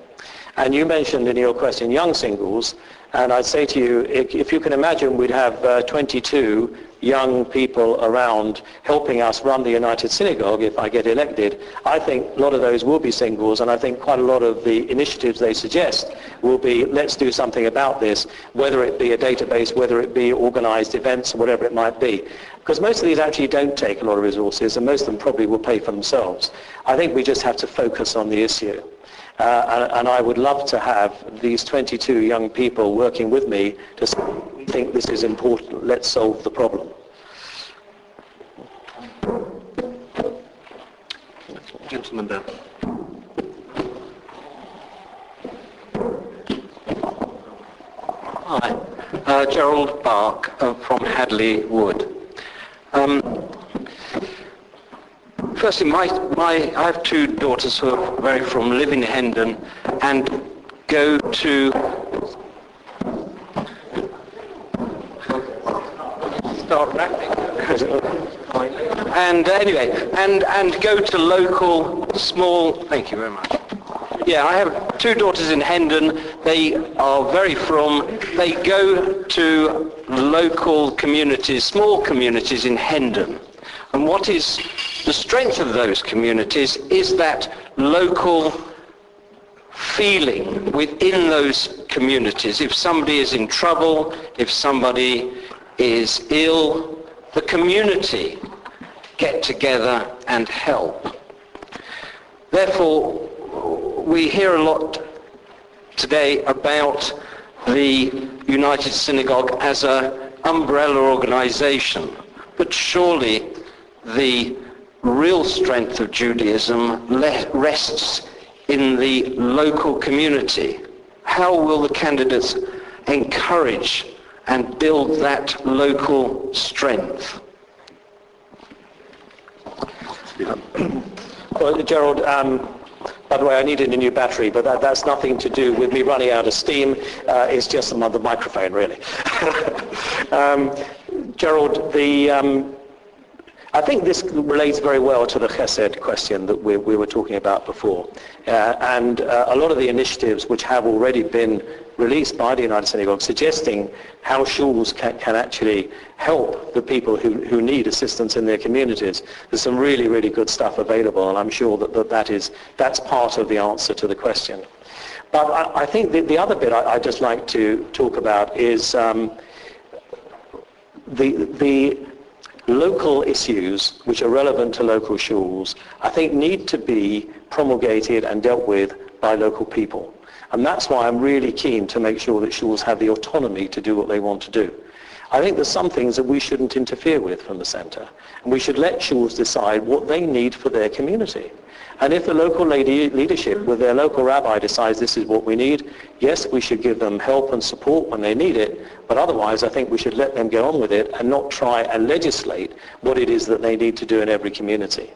And you mentioned in your question young singles, and I'd say to you, if you can imagine, we'd have 22 young people around helping us run the United Synagogue if I get elected. I think a lot of those will be singles, and I think quite a lot of the initiatives they suggest will be, let's do something about this, whether it be a database, whether it be organized events, or whatever it might be. Because most of these actually don't take a lot of resources, and most of them probably will pay for themselves. I think we just have to focus on the issue. And I would love to have these 22 young people working with me to say, we think this is important, let's solve the problem. Gentleman there. Hi, Gerald Bark from Hadley Wood. Firstly, I have two daughters who are very from live in Hendon and go to start rapping. And anyway, and go to local small. Thank you very much. Yeah, I have two daughters in Hendon. They are very from. They go to local communities, small communities in Hendon. And what is the strength of those communities is that local feeling within those communities. If somebody is in trouble, if somebody is ill, the community get together and help. Therefore, we hear a lot today about the United Synagogue as an umbrella organization, but surely the real strength of Judaism rests in the local community. How will the candidates encourage and build that local strength? Well, Gerald, by the way, I needed a new battery, but that's nothing to do with me running out of steam. It's just another microphone, really. Gerald, I think this relates very well to the Chesed question that we were talking about before. And a lot of the initiatives which have already been released by the United Synagogue suggesting how shuls can actually help the people who need assistance in their communities. There's some really, really good stuff available, and I'm sure that's part of the answer to the question. But I think the other bit I'd just like to talk about is the local issues which are relevant to local shuls, I think need to be promulgated and dealt with by local people. And that's why I'm really keen to make sure that shuls have the autonomy to do what they want to do. I think there's some things that we shouldn't interfere with from the centre, and we should let shuls decide what they need for their community. And if the local leadership with their local rabbi decides this is what we need, yes, we should give them help and support when they need it, but otherwise I think we should let them get on with it and not try and legislate what it is that they need to do in every community.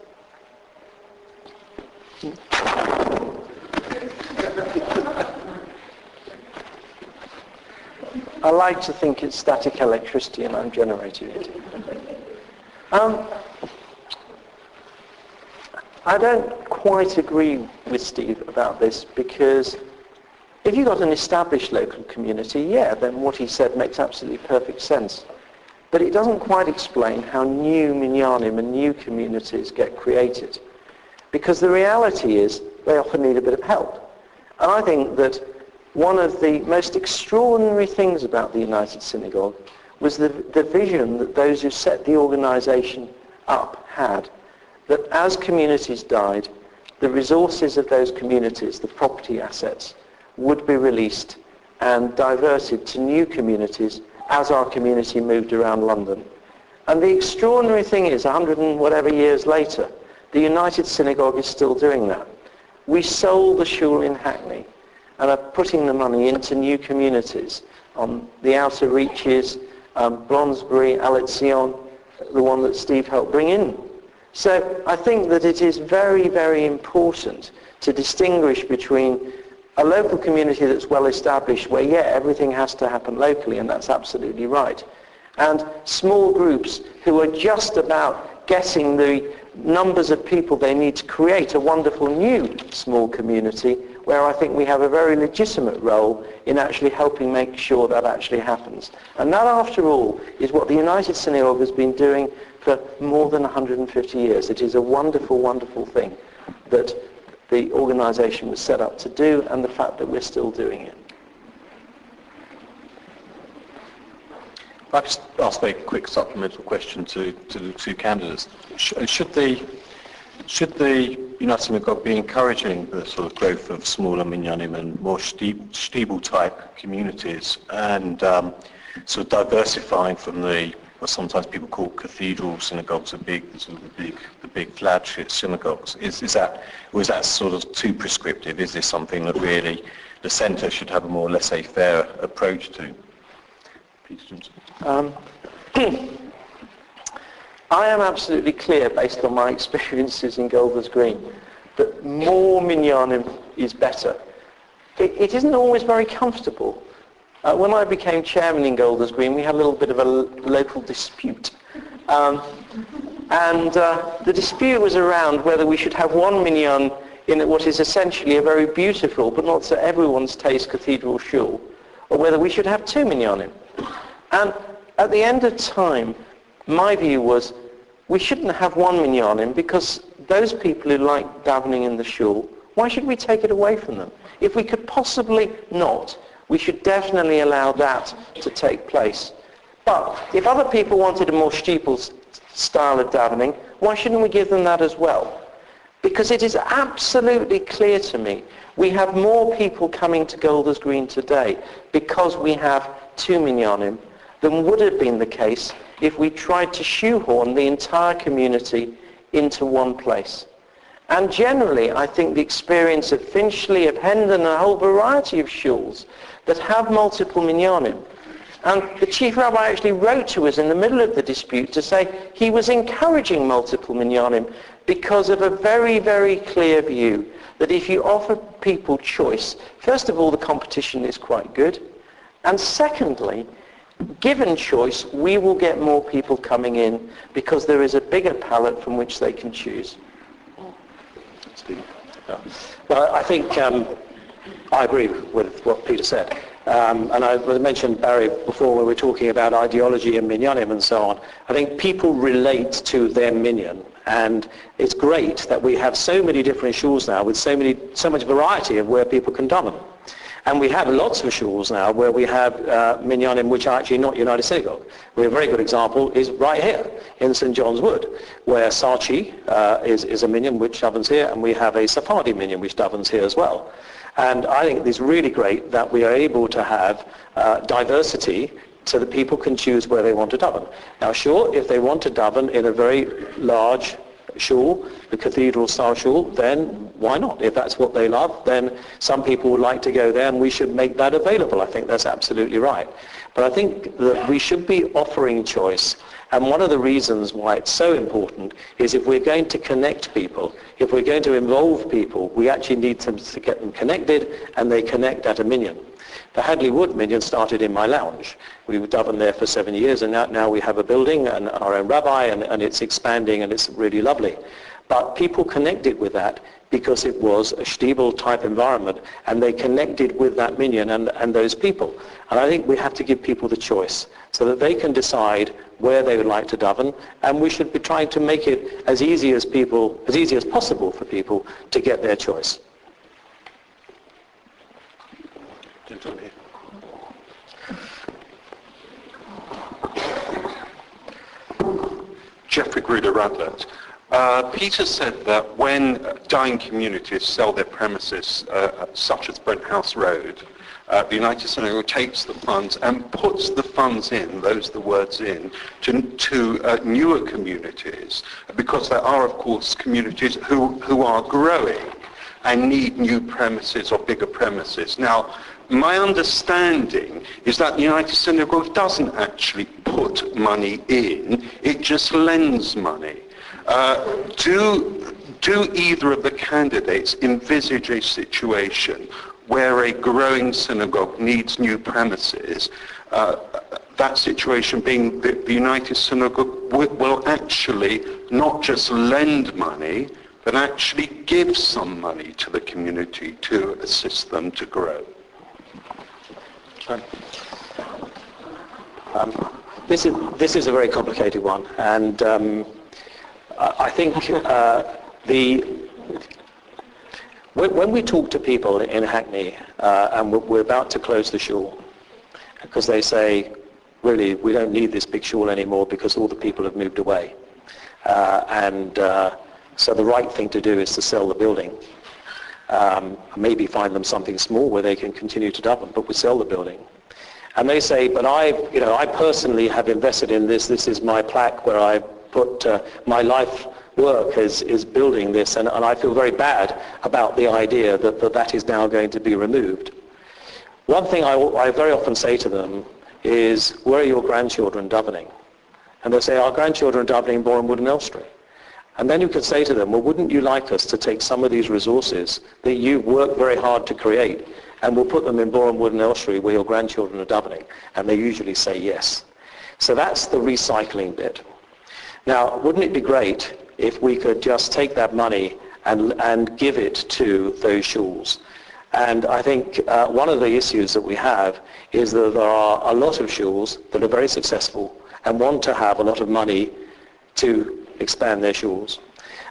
I like to think it's static electricity and I'm generating it. I don't quite agree with Steve about this, because if you've got an established local community, yeah, then what he said makes absolutely perfect sense. But it doesn't quite explain how new minyanim and new communities get created. Because the reality is they often need a bit of help. And I think that one of the most extraordinary things about the United Synagogue was the vision that those who set the organization up had, that as communities died, the resources of those communities, the property assets, would be released and diverted to new communities as our community moved around London. And the extraordinary thing is, 100 and whatever years later, the United Synagogue is still doing that. We sold the shul in Hackney and are putting the money into new communities on the outer reaches, Blonsbury, Aletzion, the one that Steve helped bring in. So I think that it is very, very important to distinguish between a local community that's well established where, yeah, everything has to happen locally, and that's absolutely right, and small groups who are just about getting the numbers of people they need to create a wonderful new small community, where I think we have a very legitimate role in actually helping make sure that actually happens. And that, after all, is what the United Synagogue has been doing for more than 150 years. It is a wonderful, wonderful thing that the organization was set up to do, and the fact that we're still doing it. I'll just ask a quick supplemental question to the two candidates. Should the United Synagogue be encouraging the sort of growth of smaller minyanim and more Stiebel-type communities, and sort of diversifying from what sometimes people call cathedral synagogues, the big flagship synagogues? Is that sort of too prescriptive? Is this something that really the centre should have a more laissez-faire approach to? I am absolutely clear, based on my experiences in Golders Green, that more minyanim is better. It isn't always very comfortable. When I became chairman in Golders Green, we had a little bit of a local dispute. The dispute was around whether we should have one minyan in what is essentially a very beautiful, but not to everyone's taste, cathedral shul, or whether we should have two minyanim. And at the end of time, my view was we shouldn't have one minyanim, because those people who like davening in the shul, why should we take it away from them? If we could possibly not, we should definitely allow that to take place. But if other people wanted a more steeple style of davening, why shouldn't we give them that as well? Because it is absolutely clear to me we have more people coming to Golders Green today because we have two minyanim than would have been the case if we tried to shoehorn the entire community into one place. And generally, I think the experience of Finchley, of Hendon, a whole variety of shuls that have multiple minyanim. And the chief rabbi actually wrote to us in the middle of the dispute to say he was encouraging multiple minyanim because of a very, very clear view that if you offer people choice, first of all, the competition is quite good. And secondly, given choice, we will get more people coming in because there is a bigger palette from which they can choose. Well, I think I agree with what Peter said. And I mentioned, Barry, before when we were talking about ideology and minyanim and so on. I think people relate to their minyan. And it's great that we have so many different shuls now with so much variety of where people can daven. And we have lots of shuls now where we have minyanim which are actually not United Synagogue. A very good example is right here in St. John's Wood, where Sachi is a minyan which davens here, and we have a Sephardi minyan which davens here as well. And I think it's really great that we are able to have diversity so that people can choose where they want to daven. Now sure, if they want to daven in a very large shul, the cathedral-style shul, then why not? If that's what they love, then some people would like to go there, and we should make that available. I think that's absolutely right. But I think that we should be offering choice. And one of the reasons why it's so important is if we're going to connect people, if we're going to involve people, we actually need to get them connected, and they connect at a minyan. The Hadley Wood minyan started in my lounge. We were daven there for 7 years, and now we have a building and our own rabbi, and it's expanding, and it's really lovely. But people connected with that because it was a shtibel type environment, and they connected with that minyan and those people. And I think we have to give people the choice so that they can decide where they would like to daven, and we should be trying to make it as easy as possible for people to get their choice. Jeffrey Gruder Radlett. Peter said that when dying communities sell their premises, such as Brent House Road, the United Synagogue takes the funds and puts the funds in, those are the words in, to newer communities, because there are, of course, communities who are growing and need new premises or bigger premises. Now, my understanding is that the United Synagogue doesn't actually put money in, it just lends money. Do either of the candidates envisage a situation where a growing synagogue needs new premises, that situation being that the United Synagogue will actually not just lend money, but actually give some money to the community to assist them to grow? This is a very complicated one, and I think when we talk to people in Hackney, and we're about to close the shul, because they say, really, we don't need this big shul anymore because all the people have moved away, so the right thing to do is to sell the building. Maybe find them something small where they can continue to daven, but we sell the building. And they say, but I personally have invested in this. This is my plaque where I put my life work is building this, and I feel very bad about the idea that is now going to be removed. One thing I very often say to them is, where are your grandchildren davening? And they say, our grandchildren are davening in Boreham Wood and Elstree. And then you could say to them, well, wouldn't you like us to take some of these resources that you've worked very hard to create, and we'll put them in Boreham Wood and Elstree where your grandchildren are davening? And they usually say yes. So that's the recycling bit. Now, wouldn't it be great if we could just take that money and give it to those shuls? And I think one of the issues that we have is that there are a lot of shuls that are very successful and want to have a lot of money to expand their shuls.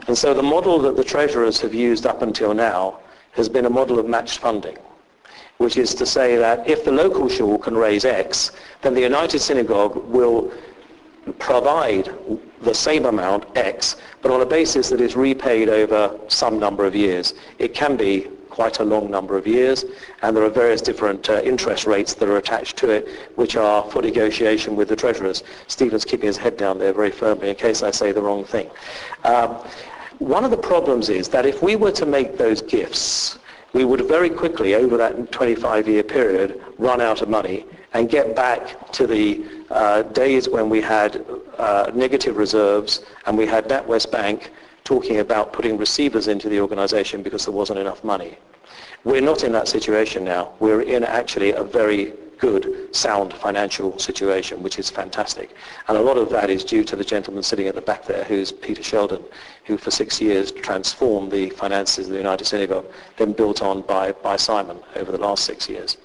And so the model that the treasurers have used up until now has been a model of matched funding, which is to say that if the local shul can raise X, then the United Synagogue will provide the same amount, X, but on a basis that is repaid over some number of years. It can be quite a long number of years, and there are various different interest rates that are attached to it, which are for negotiation with the treasurers. Stephen's keeping his head down there very firmly in case I say the wrong thing. One of the problems is that if we were to make those gifts, we would very quickly, over that 25-year period, run out of money and get back to the days when we had negative reserves, and we had NatWest Bank talking about putting receivers into the organization because there wasn't enough money. We're not in that situation now. We're in actually a very good, sound financial situation, which is fantastic. And a lot of that is due to the gentleman sitting at the back there, who's Peter Sheldon, who for 6 years transformed the finances of the United Synagogue, then built on by Simon over the last 6 years.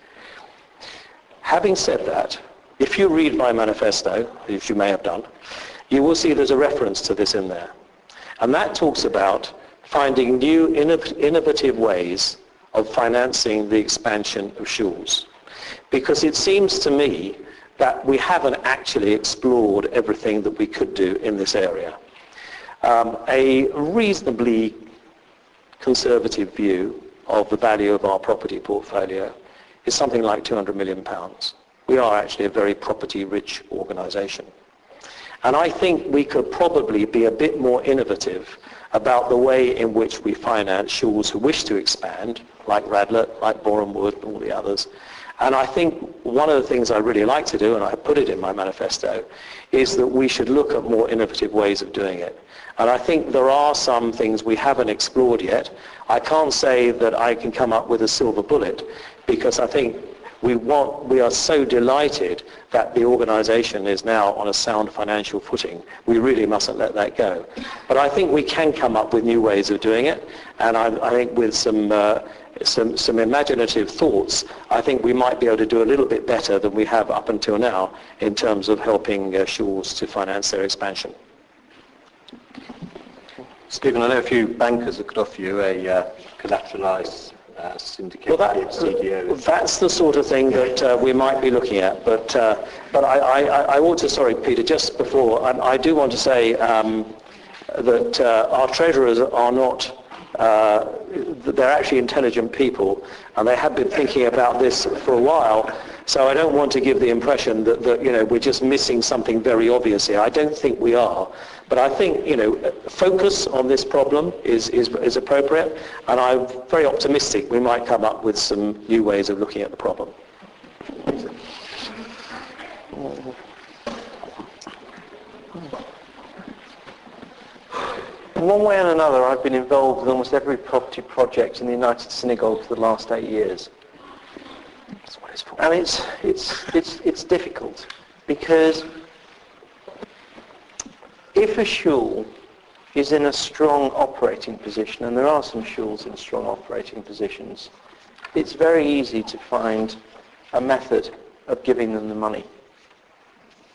Having said that, if you read my manifesto, as you may have done, you will see there's a reference to this in there. And that talks about finding new innovative ways of financing the expansion of schools. Because it seems to me that we haven't actually explored everything that we could do in this area. A reasonably conservative view of the value of our property portfolio is something like £200 million. We are actually a very property-rich organisation. And I think we could probably be a bit more innovative about the way in which we finance schools who wish to expand, like Radlett, like Boreham Wood, and all the others. And I think one of the things I really like to do, and I put it in my manifesto, is that we should look at more innovative ways of doing it. And I think there are some things we haven't explored yet. I can't say that I can come up with a silver bullet, because I think we are so delighted that the organisation is now on a sound financial footing. We really mustn't let that go. But I think we can come up with new ways of doing it, and I think with some imaginative thoughts, I think we might be able to do a little bit better than we have up until now in terms of helping schools to finance their expansion. Stephen, I know a few bankers that could offer you a collateralised syndicated CDO. That's the sort of thing that we might be looking at. But I want to, sorry, Peter, just before, I do want to say that our treasurers are not, they're actually intelligent people, and they have been thinking about this for a while. So I don't want to give the impression that you know, we're just missing something very obvious here. I don't think we are. But I think, you know, focus on this problem is appropriate, and I'm very optimistic we might come up with some new ways of looking at the problem. In one way and another, I've been involved in almost every property project in the United Synagogue for the last 8 years. And it's difficult, because if a shul is in a strong operating position, and there are some shuls in strong operating positions, it's very easy to find a method of giving them the money.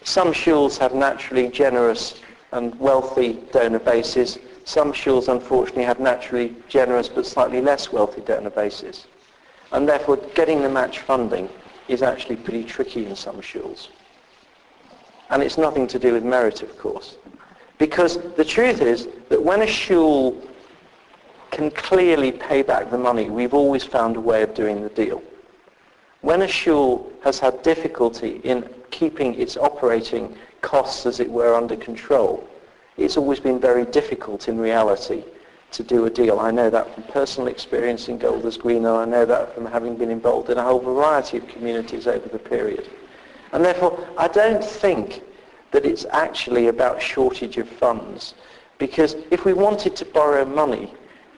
Some shuls have naturally generous and wealthy donor bases. Some shuls, unfortunately, have naturally generous but slightly less wealthy donor bases. And therefore, getting the match funding is actually pretty tricky in some shuls. And it's nothing to do with merit, of course. Because the truth is that when a shul can clearly pay back the money, we've always found a way of doing the deal. When a shul has had difficulty in keeping its operating costs, as it were, under control, it's always been very difficult in reality to do a deal. I know that from personal experience in Golders Green, and I know that from having been involved in a whole variety of communities over the period. And therefore, I don't think that it's actually about shortage of funds, because if we wanted to borrow money,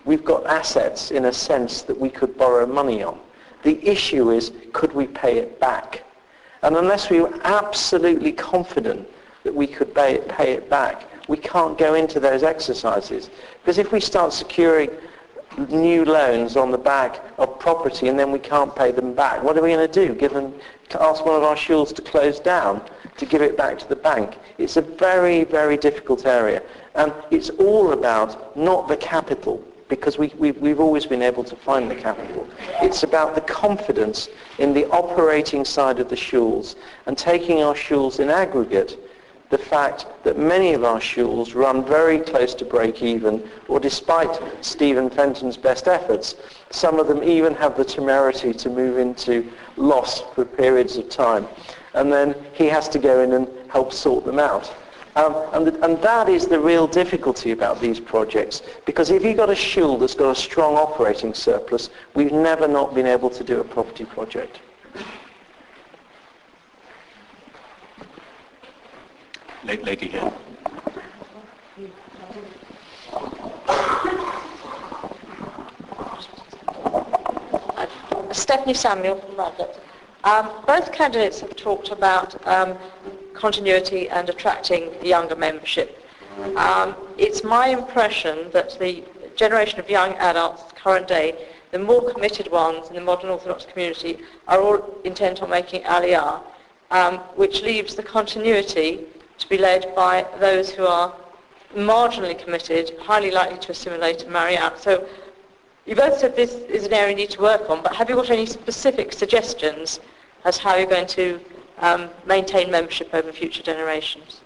we've got assets in a sense that we could borrow money on. The issue is, could we pay it back? And unless we were absolutely confident that we could pay it back, we can't go into those exercises. Because if we start securing new loans on the back of property and then we can't pay them back, what are we going to do? Ask one of our shuls to close down to give it back to the bank? It's a very, very difficult area. And it's all about not the capital, because we've always been able to find the capital. It's about the confidence in the operating side of the shuls, and taking our shuls in aggregate, the fact that many of our shuls run very close to break even, or despite Stephen Fenton's best efforts, some of them even have the temerity to move into loss for periods of time. And then he has to go in and help sort them out. And that is the real difficulty about these projects, because if you've got a shul that's got a strong operating surplus, we've never not been able to do a property project. Lady here. Stephanie Samuel from Radlett. Both candidates have talked about continuity and attracting younger membership. It's my impression that the generation of young adults, current day, the more committed ones in the modern Orthodox community are all intent on making Aliyah, which leaves the continuity to be led by those who are marginally committed, highly likely to assimilate and marry out. So you both said this is an area you need to work on, but have you got any specific suggestions as how you're going to maintain membership over future generations?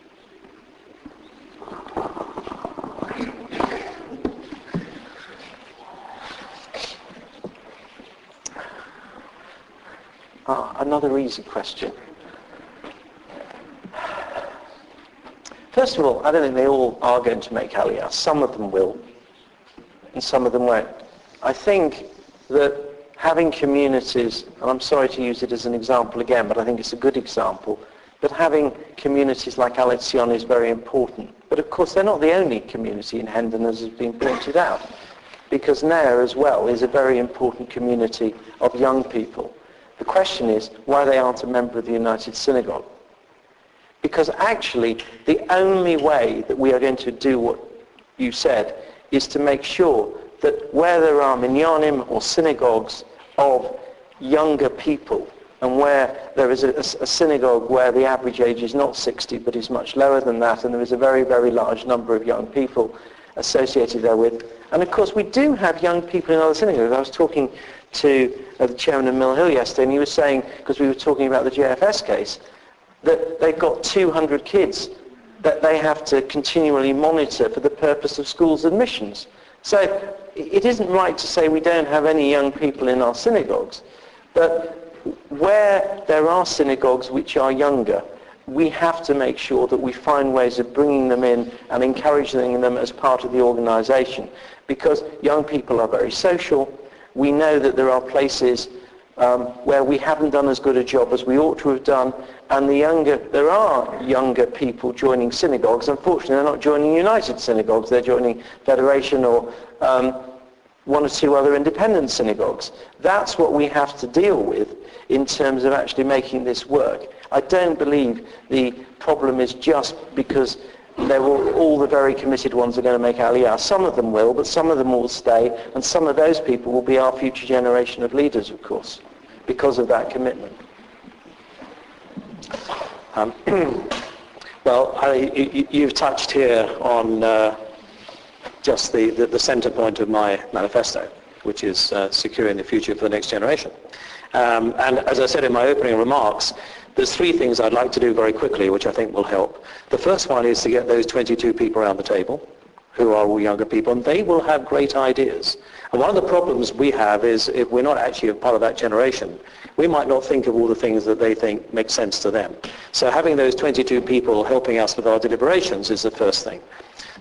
Another easy question. First of all, I don't think they all are going to make Aliyah. Some of them will, and some of them won't. I think that having communities, and I'm sorry to use it as an example again, but I think it's a good example, but having communities like Alexion is very important. But of course, they're not the only community in Hendon, as has been pointed out, because Nair as well is a very important community of young people. The question is why they aren't a member of the United Synagogue. Because actually, the only way that we are going to do what you said is to make sure that where there are minyanim or synagogues of younger people, and where there is a synagogue where the average age is not 60 but is much lower than that, and there is a very, very large number of young people associated therewith. And of course we do have young people in other synagogues. I was talking to the chairman of Mill Hill yesterday, and he was saying, because we were talking about the JFS case, that they've got 200 kids that they have to continually monitor for the purpose of schools admissions. So it isn't right to say we don't have any young people in our synagogues, but where there are synagogues which are younger, we have to make sure that we find ways of bringing them in and encouraging them as part of the organisation, because young people are very social. We know that there are places where we haven't done as good a job as we ought to have done, and there are younger people joining synagogues. Unfortunately, they're not joining United Synagogues, they're joining Federation or one or two other independent synagogues. That's what we have to deal with in terms of actually making this work. I don't believe the problem is just because all the very committed ones are going to make Aliyah. Some of them will, but some of them will stay, and some of those people will be our future generation of leaders, of course, because of that commitment. Well, you've touched here on just the centre point of my manifesto, which is securing the future for the next generation. And as I said in my opening remarks, there's three things I'd like to do very quickly, which I think will help. The first one is to get those 22 people around the table, who are all younger people, and they will have great ideas. And one of the problems we have is if we're not actually a part of that generation, we might not think of all the things that they think make sense to them. So having those 22 people helping us with our deliberations is the first thing.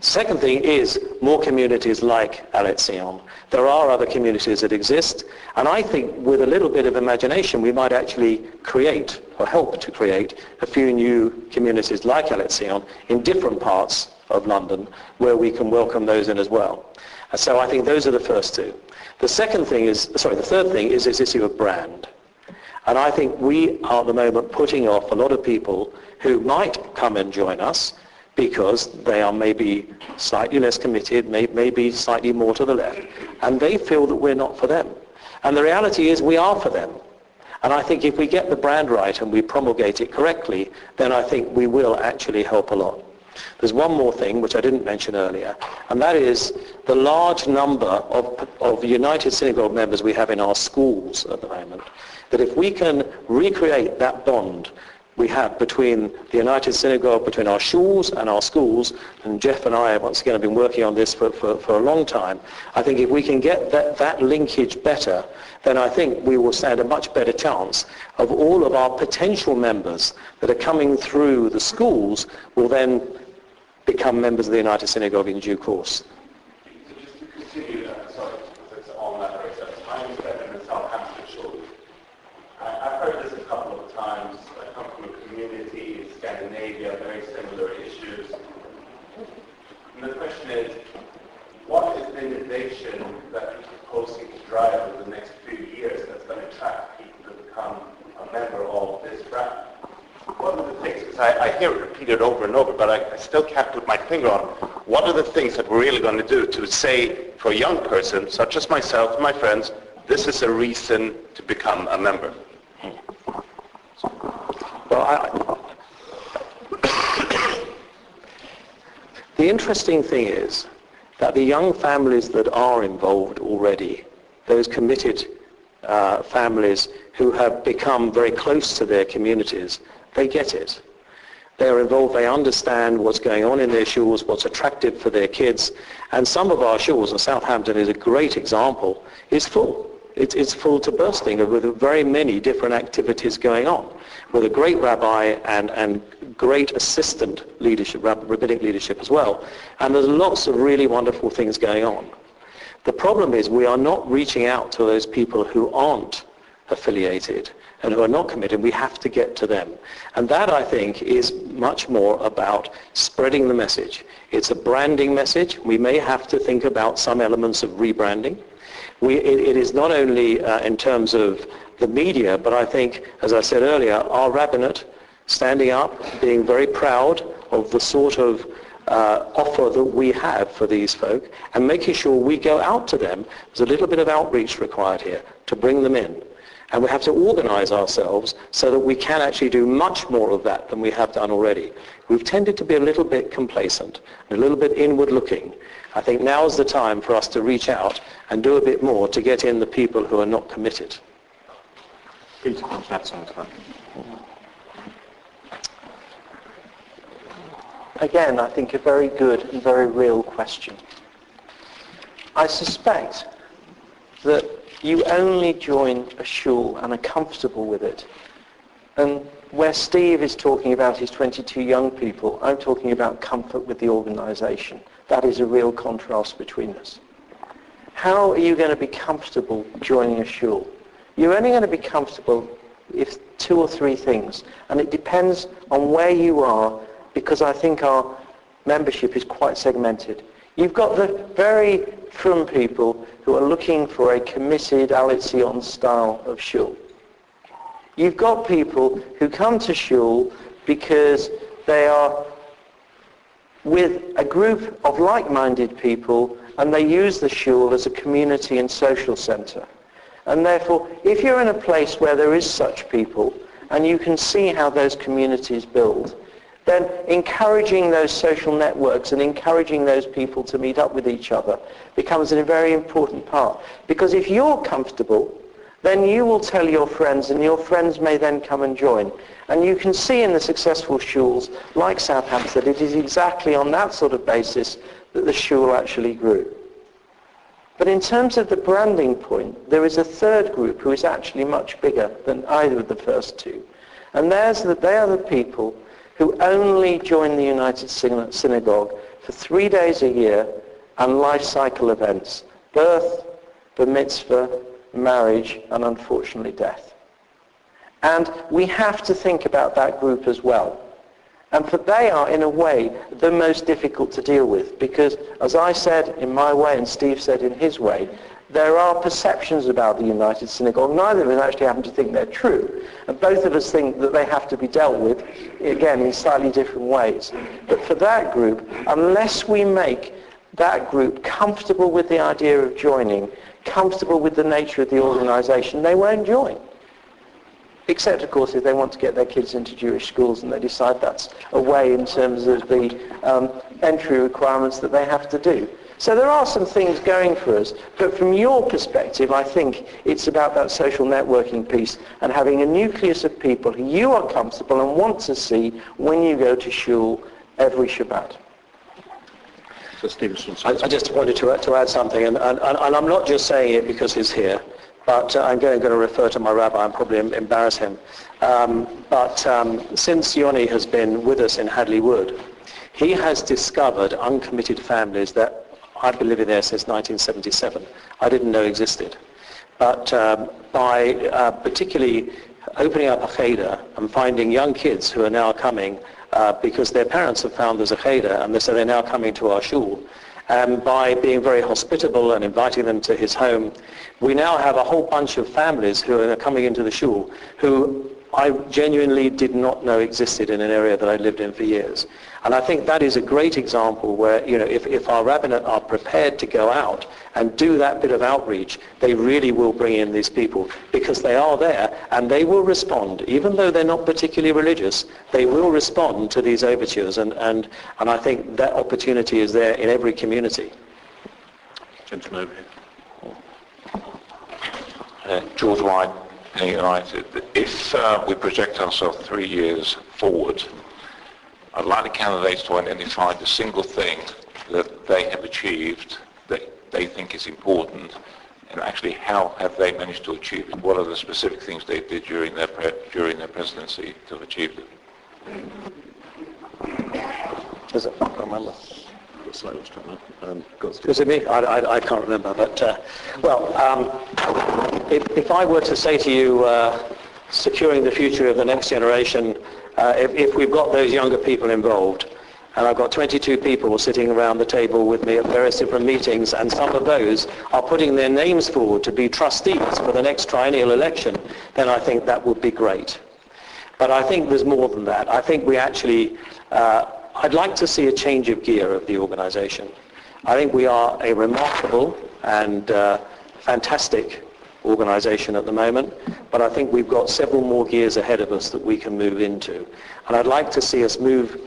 Second thing is more communities like Alexion. There are other communities that exist, and I think with a little bit of imagination we might actually create or help to create a few new communities like Alexion in different parts of London where we can welcome those in as well. And so I think those are the first two. The third thing is this issue of brand. And I think we are at the moment putting off a lot of people who might come and join us because they are maybe slightly less committed, maybe slightly more to the left, and they feel that we're not for them. And the reality is we are for them. And I think if we get the brand right and we promulgate it correctly, then I think we will actually help a lot. There's one more thing which I didn't mention earlier, and that is the large number of United Synagogue members we have in our schools at the moment, that if we can recreate that bond we have between the United Synagogue, between our shuls and our schools, and Jeff and I once again have been working on this for a long time. I think if we can get that linkage better, then I think we will stand a much better chance of all of our potential members that are coming through the schools will then become members of the United Synagogue in due course. I've heard this a couple of times. I come from a community in Scandinavia, very similar issues. And the question is, what is the innovation that you're proposing to drive over the next few years that's going to attract people to become a member of this brand? One of the things, because I hear it repeated over and over, but I still can't put my finger on, what are the things that we're really going to do to say, for a young person, such as myself and my friends, this is a reason to become a member. Well, the interesting thing is that the young families that are involved already, those committed families who have become very close to their communities, they get it. They're involved, they understand what's going on in their shuls, what's attractive for their kids, and some of our shuls, and Southampton is a great example, is full. It's full to bursting with very many different activities going on, with a great rabbi and great assistant leadership, rabbinic leadership as well. And there's lots of really wonderful things going on. The problem is we are not reaching out to those people who aren't affiliated and who are not committed. We have to get to them. And that, I think, is much more about spreading the message. It's a branding message. We may have to think about some elements of rebranding. It is not only in terms of the media, but I think, as I said earlier, our rabbinate standing up, being very proud of the sort of offer that we have for these folk, and making sure we go out to them. There's a little bit of outreach required here to bring them in. And we have to organize ourselves so that we can actually do much more of that than we have done already. We've tended to be a little bit complacent, a little bit inward looking. I think now's the time for us to reach out and do a bit more to get in the people who are not committed. Peter, that's on time. Again, I think a very good and very real question. I suspect that you only join a shul and are comfortable with it. And where Steve is talking about his 22 young people, I'm talking about comfort with the organization. That is a real contrast between us. How are you going to be comfortable joining a shul? You're only going to be comfortable if 2 or 3 things. And it depends on where you are, because I think our membership is quite segmented. You've got the very frum people who are looking for a committed Alitzion style of shul. You've got people who come to shul because they are with a group of like-minded people and they use the shul as a community and social center. And therefore, if you're in a place where there is such people and you can see how those communities build, then encouraging those social networks and encouraging those people to meet up with each other becomes a very important part. Because if you're comfortable, then you will tell your friends, and your friends may then come and join. And you can see in the successful shuls like Southampton that it is exactly on that sort of basis that the shul actually grew. But in terms of the branding point, there is a third group who is actually much bigger than either of the first two. And they are the people who only join the United Synagogue for 3 days a year and life cycle events: birth, bar mitzvah, marriage, and unfortunately death. And we have to think about that group as well. And they are, in a way, the most difficult to deal with, because, as I said in my way and Steve said in his way, there are perceptions about the United Synagogue. Neither of us actually happen to think they're true. And both of us think that they have to be dealt with, again, in slightly different ways. But for that group, unless we make that group comfortable with the idea of joining, comfortable with the nature of the organization, they won't join. Except, of course, if they want to get their kids into Jewish schools and they decide that's a way in terms of the entry requirements that they have to do. So there are some things going for us, but from your perspective, I think it's about that social networking piece and having a nucleus of people who you are comfortable and want to see when you go to shul every Shabbat. So Stevenson. I just wanted to add something, and I'm not just saying it because he's here, but I'm going to refer to my rabbi and probably embarrass him. Since Yoni has been with us in Hadley Wood, he has discovered uncommitted families that I've been living there since 1977. I didn't know existed. But by particularly opening up a cheder and finding young kids who are now coming because their parents have found there's a cheder, and so they're now coming to our shul, and by being very hospitable and inviting them to his home, we now have a whole bunch of families who are coming into the shul who I genuinely did not know existed in an area that I lived in for years. And I think that is a great example where, you know, if our rabbinate are prepared to go out and do that bit of outreach, they really will bring in these people, because they are there and they will respond. Even though they're not particularly religious, they will respond to these overtures, and I think that opportunity is there in every community. Gentleman over here. George White, United. If we project ourselves 3 years forward, I'd like the candidates to identify the single thing that they have achieved that they think is important, and actually how have they managed to achieve it? What are the specific things they did during their presidency to achieve it? Is it? I can't remember. Got Was it me? I can't remember. But, if I were to say to you, securing the future of the next generation, if we've got those younger people involved, and I've got 22 people sitting around the table with me at various different meetings, and some of those are putting their names forward to be trustees for the next triennial election, then I think that would be great. But I think there's more than that. I think we actually, I'd like to see a change of gear of the organisation. I think we are a remarkable and fantastic organisation at the moment, but I think we've got several more gears ahead of us that we can move into. And I'd like to see us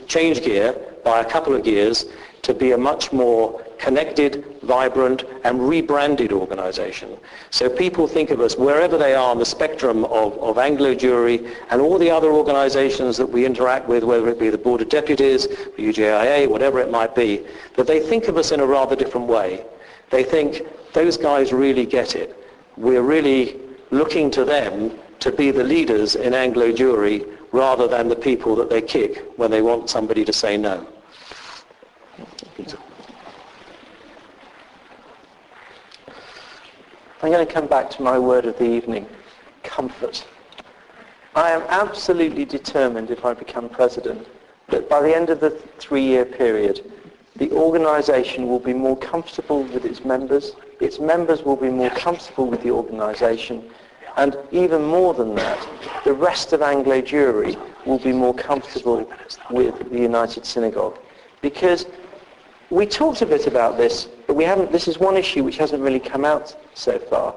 change gear by a couple of gears to be a much more connected, vibrant and rebranded organisation. So people think of us wherever they are on the spectrum of Anglo Jewry and all the other organisations that we interact with, whether it be the Board of Deputies, the UJIA, whatever it might be, that they think of us in a rather different way. They think, those guys really get it. We're really looking to them to be the leaders in Anglo Jewry rather than the people that they kick when they want somebody to say no. I'm going to come back to my word of the evening, comfort. I am absolutely determined, if I become president, that by the end of the 3-year period, the organisation will be more comfortable with its members will be more comfortable with the organisation, and even more than that, the rest of Anglo Jewry will be more comfortable with the United Synagogue. Because we talked a bit about this, but this is one issue which hasn't really come out so far.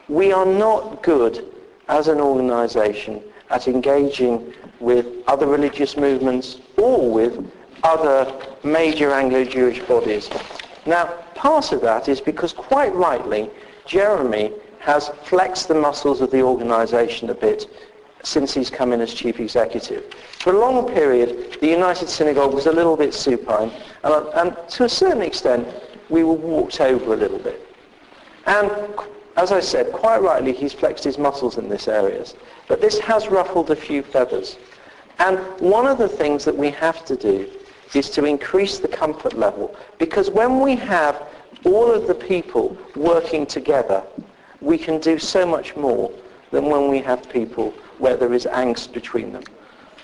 We are not good as an organisation at engaging with other religious movements or with other major Anglo-Jewish bodies. Now, part of that is because, quite rightly, Jeremy has flexed the muscles of the organisation a bit since he's come in as chief executive. For a long period, the United Synagogue was a little bit supine, and to a certain extent, we were walked over a little bit. And, as I said, quite rightly, he's flexed his muscles in this areas. But this has ruffled a few feathers. And one of the things that we have to do is to increase the comfort level, because when we have all of the people working together, we can do so much more than when we have people where there is angst between them.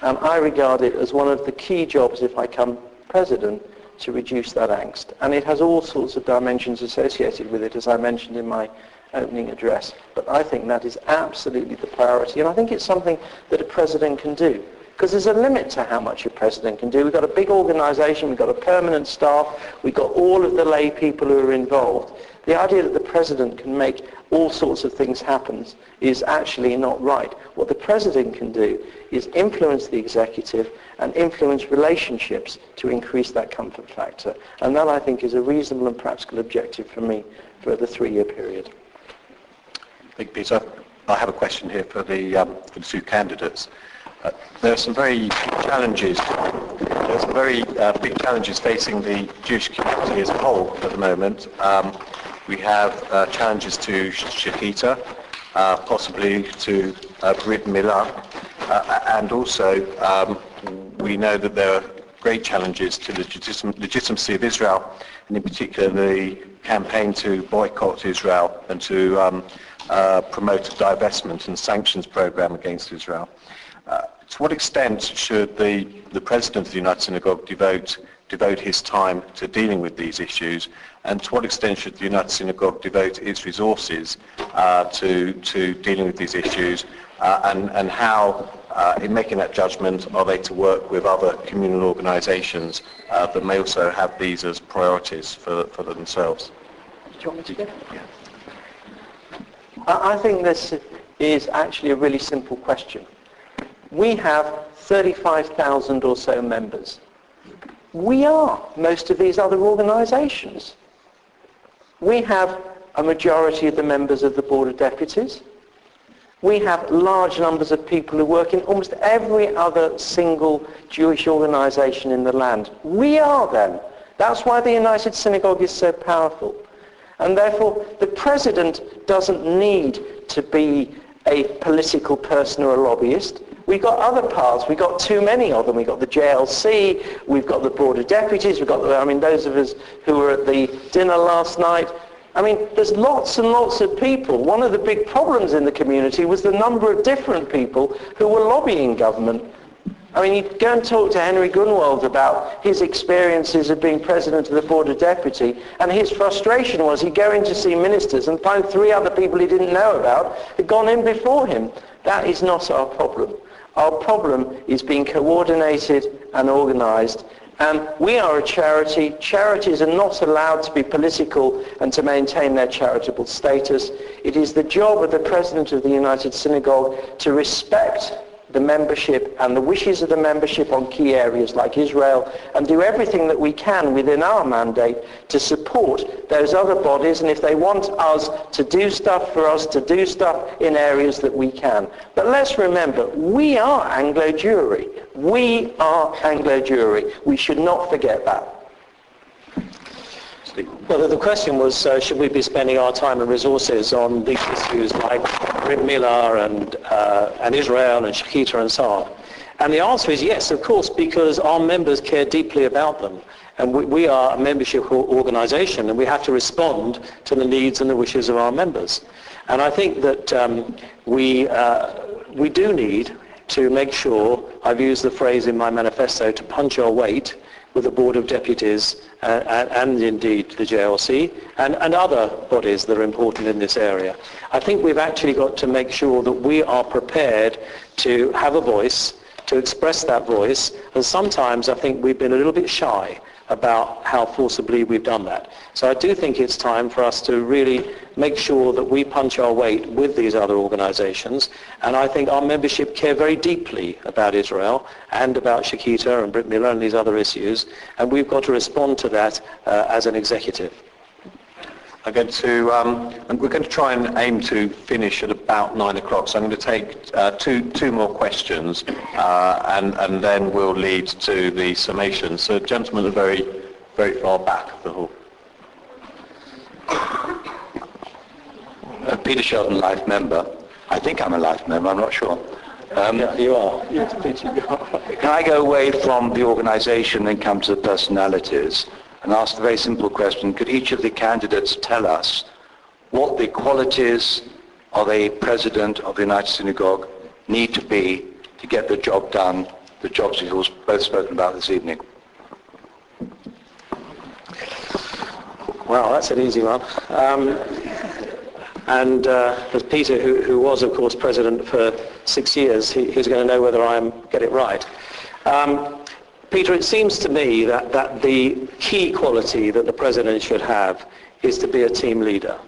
And I regard it as one of the key jobs, if I come president, to reduce that angst. And it has all sorts of dimensions associated with it, as I mentioned in my opening address. But I think that is absolutely the priority, and I think it's something that a president can do. Because there's a limit to how much a president can do. We've got a big organisation, we've got a permanent staff, we've got all of the lay people who are involved. The idea that the president can make all sorts of things happen is actually not right. What the president can do is influence the executive and influence relationships to increase that comfort factor. And that, I think, is a reasonable and practical objective for me for the 3-year period. Thank you, Peter. I have a question here for the two candidates. There are some very big challenges. There's some very big challenges facing the Jewish community as a whole at the moment. We have challenges to Shechita, possibly to Brit Milah, and also we know that there are great challenges to the legitimacy of Israel, and in particular the campaign to boycott Israel and to promote a divestment and sanctions program against Israel. To what extent should the President of the United Synagogue devote his time to dealing with these issues, and to what extent should the United Synagogue devote its resources to dealing with these issues, and how in making that judgment, are they to work with other communal organisations that may also have these as priorities for themselves? Do you want me to go? Yeah. I think this is actually a really simple question. We have 35,000 or so members. We are most of these other organisations. We have a majority of the members of the Board of Deputies. We have large numbers of people who work in almost every other single Jewish organisation in the land. We are them. That's why the United Synagogue is so powerful. And therefore, the president doesn't need to be a political person or a lobbyist. We've got other paths. We've got too many of them. We've got the JLC, we've got the Board of Deputies, we've got, those of us who were at the dinner last night. There's lots and lots of people. One of the big problems in the community was the number of different people who were lobbying government. You go and talk to Henry Grunwald about his experiences of being president of the Board of Deputy, and his frustration was he'd go in to see ministers and find 3 other people he didn't know about had gone in before him. That is not our problem. Our problem is being coordinated and organised. And we are a charity. Charities are not allowed to be political and to maintain their charitable status. It is the job of the President of the United Synagogue to respect the membership and the wishes of the membership on key areas like Israel, and do everything that we can within our mandate to support those other bodies, and if they want us to do stuff for us, to do stuff in areas that we can. But let's remember, we are Anglo-Jewry. We are Anglo-Jewry. We should not forget that. Well, the question was, should we be spending our time and resources on these issues like Brit Milah and Israel and Shechita and so on? And the answer is yes, of course, because our members care deeply about them. And we are a membership organisation, and we have to respond to the needs and the wishes of our members. And I think that we do need to make sure, I've used the phrase in my manifesto, to punch our weight with the Board of Deputies and indeed the JLC and other bodies that are important in this area. I think we've actually got to make sure that we are prepared to have a voice, to express that voice, and sometimes I think we've been a little bit shy about how forcibly we've done that. So I do think it's time for us to really make sure that we punch our weight with these other organisations, and I think our membership care very deeply about Israel and about Shechita and Brit Milah and these other issues, and we've got to respond to that as an executive. We're going to try and aim to finish at about 9 o'clock, so I'm going to take two more questions and then we'll lead to the summation. So gentlemen are very, very far back of the hall. Peter Sheldon, Life member. I think I'm a Life member, I'm not sure. Yeah, you are. Yes, Peter, you are. Can I go away from the organisation and come to the personalities and ask the very simple question, could each of the candidates tell us what the qualities of a president of the United Synagogue need to be to get the job done, the jobs we've both spoken about this evening? Well, that's an easy one. And as Peter, who was, of course, president for 6 years, he's going to know whether I get it right. Peter, it seems to me that the key quality that the president should have is to be a team leader.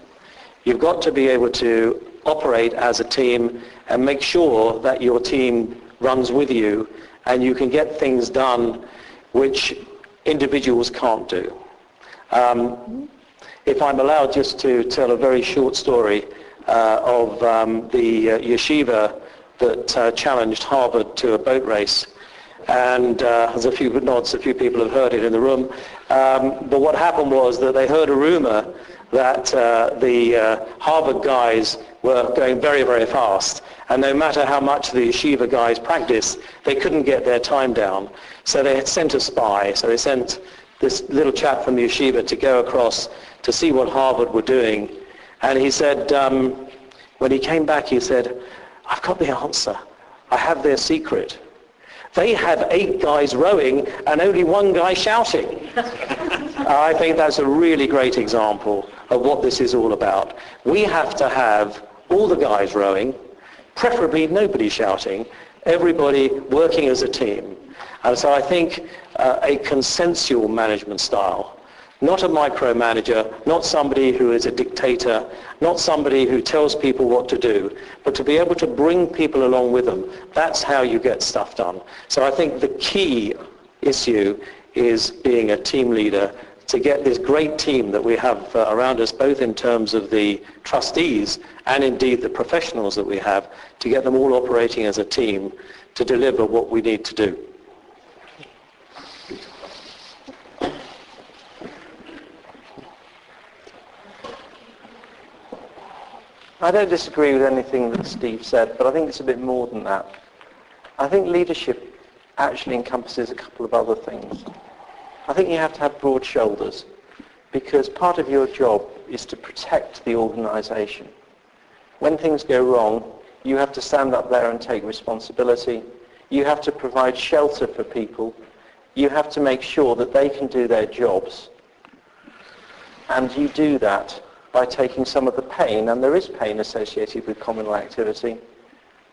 You've got to be able to operate as a team and make sure that your team runs with you and you can get things done which individuals can't do. If I'm allowed just to tell a very short story of the yeshiva that challenged Harvard to a boat race. And there's a few nods, a few people have heard it in the room. But what happened was that they heard a rumor that the Harvard guys were going very, very fast. And no matter how much the yeshiva guys practiced, they couldn't get their time down. So they had sent a spy. So they sent this little chap from the yeshiva to go across to see what Harvard were doing. And he said, when he came back, he said, I've got the answer. I have their secret. They have 8 guys rowing and only 1 guy shouting. I think that's a really great example of what this is all about. We have to have all the guys rowing, preferably nobody shouting, everybody working as a team. And so I think a consensual management style, not a micromanager, not somebody who is a dictator, not somebody who tells people what to do, but to be able to bring people along with them. That's how you get stuff done. So I think the key issue is being a team leader to get this great team that we have around us, both in terms of the trustees and indeed the professionals that we have, to get them all operating as a team to deliver what we need to do. I don't disagree with anything that Steve said, but I think it's a bit more than that. I think leadership actually encompasses a couple of other things. I think you have to have broad shoulders, because part of your job is to protect the organisation. When things go wrong, you have to stand up there and take responsibility. You have to provide shelter for people. You have to make sure that they can do their jobs. And you do that by taking some of the pain, and there is pain associated with communal activity,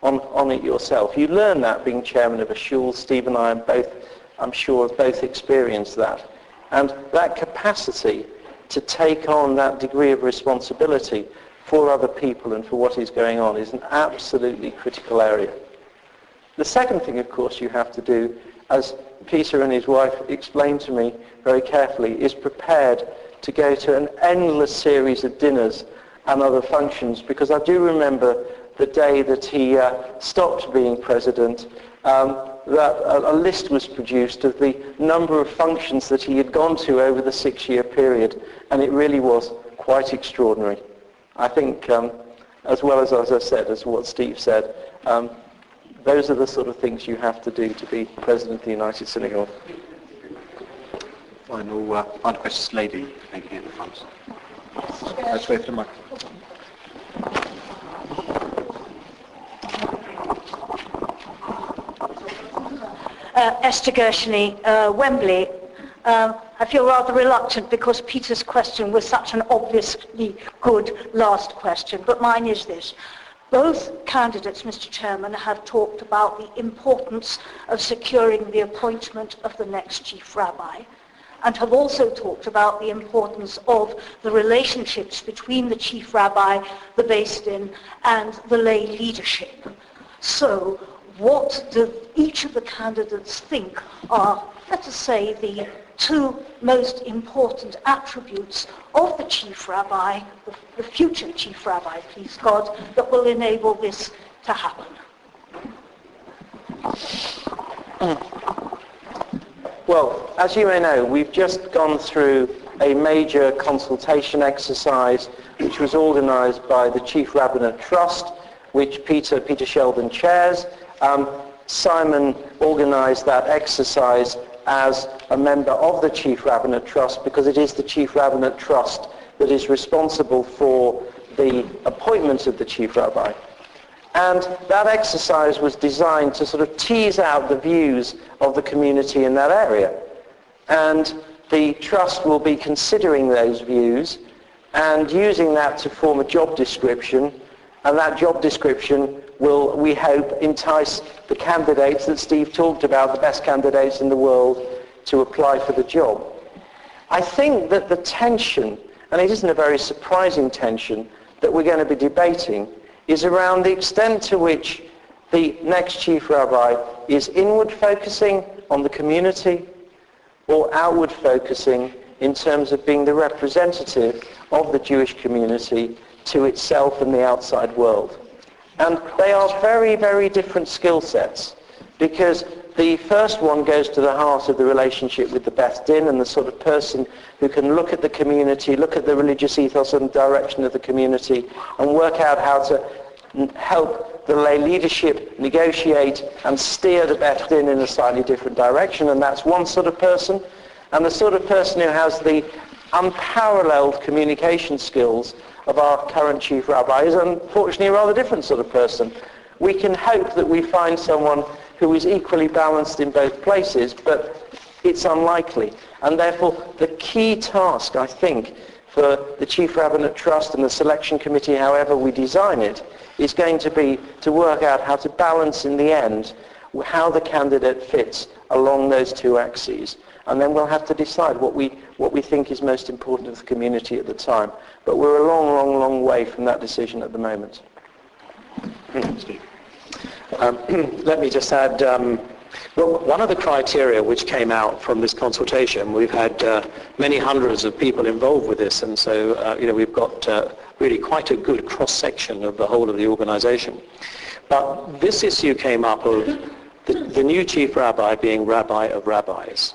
on it yourself. You learn that being chairman of a shul. Steve and I are both, I'm sure, have both experienced that. And that capacity to take on that degree of responsibility for other people and for what is going on is an absolutely critical area. The second thing, of course, you have to do, as Peter and his wife explained to me very carefully, is prepared to go to an endless series of dinners and other functions, because I do remember the day that he stopped being president, that a list was produced of the number of functions that he had gone to over the 6-year period, and it really was quite extraordinary. I think, as well as I said, as what Steve said, those are the sort of things you have to do to be president of the United Synagogue. Final questions, lady. Thank you at the front. Let's wait for the microphone. Esther Gershony, Wembley. I feel rather reluctant because Peter's question was such an obviously good last question, but mine is this. Both candidates, Mr. Chairman, have talked about the importance of securing the appointment of the next chief rabbi, and have also talked about the importance of the relationships between the chief rabbi, the Beis Din, and the lay leadership. So what do each of the candidates think are, let us say, the two most important attributes of the chief rabbi, the future chief rabbi, please God, that will enable this to happen? Well, as you may know, we've just gone through a major consultation exercise which was organised by the Chief Rabbinate Trust, which Peter Sheldon chairs. Simon organised that exercise as a member of the Chief Rabbinate Trust, because it is the Chief Rabbinate Trust that is responsible for the appointment of the Chief Rabbi. And that exercise was designed to sort of tease out the views of the community in that area. And the Trust will be considering those views and using that to form a job description, and that job description will, we hope, entice the candidates that Steve talked about, the best candidates in the world, to apply for the job. I think that the tension, and it isn't a very surprising tension, that we're going to be debating is around the extent to which the next chief rabbi is inward focusing on the community or outward focusing in terms of being the representative of the Jewish community to itself and the outside world. And they are very, very different skill sets, because the first one goes to the heart of the relationship with the Beis Din and the sort of person who can look at the community, look at the religious ethos and direction of the community, and work out how to help the lay leadership negotiate and steer the Beis Din in a slightly different direction. And that's one sort of person. And the sort of person who has the unparalleled communication skills of our current chief rabbi is unfortunately a rather different sort of person. We can hope that we find someone who is equally balanced in both places, but it's unlikely. And therefore the key task, I think, for the Chief Rabbinate Trust and the selection committee, however we design it, is going to be to work out how to balance in the end how the candidate fits along those two axes. And then we'll have to decide what we think is most important to the community at the time. But we're a long, long, long way from that decision at the moment. Steve. Let me just add, well, one of the criteria which came out from this consultation, we've had many hundreds of people involved with this, and so we've got really quite a good cross-section of the whole of the organisation. But this issue came up of the new chief rabbi being rabbi of rabbis.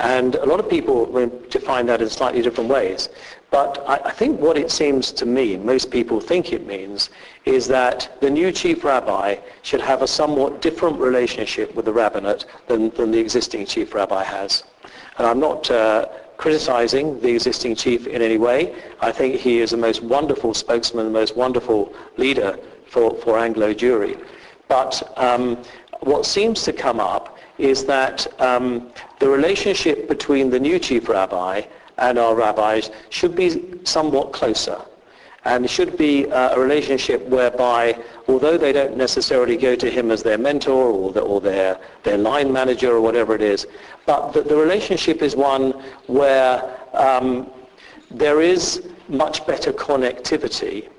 And a lot of people define that in slightly different ways. But I think what it seems to mean, most people think it means, is that the new chief rabbi should have a somewhat different relationship with the rabbinate than the existing chief rabbi has. And I'm not criticizing the existing chief in any way. I think he is the most wonderful spokesman, the most wonderful leader for Anglo Jewry. But what seems to come up is that the relationship between the new chief rabbi and our rabbis should be somewhat closer. And it should be a relationship whereby, although they don't necessarily go to him as their mentor or their line manager or whatever it is, but the relationship is one where there is much better connectivity,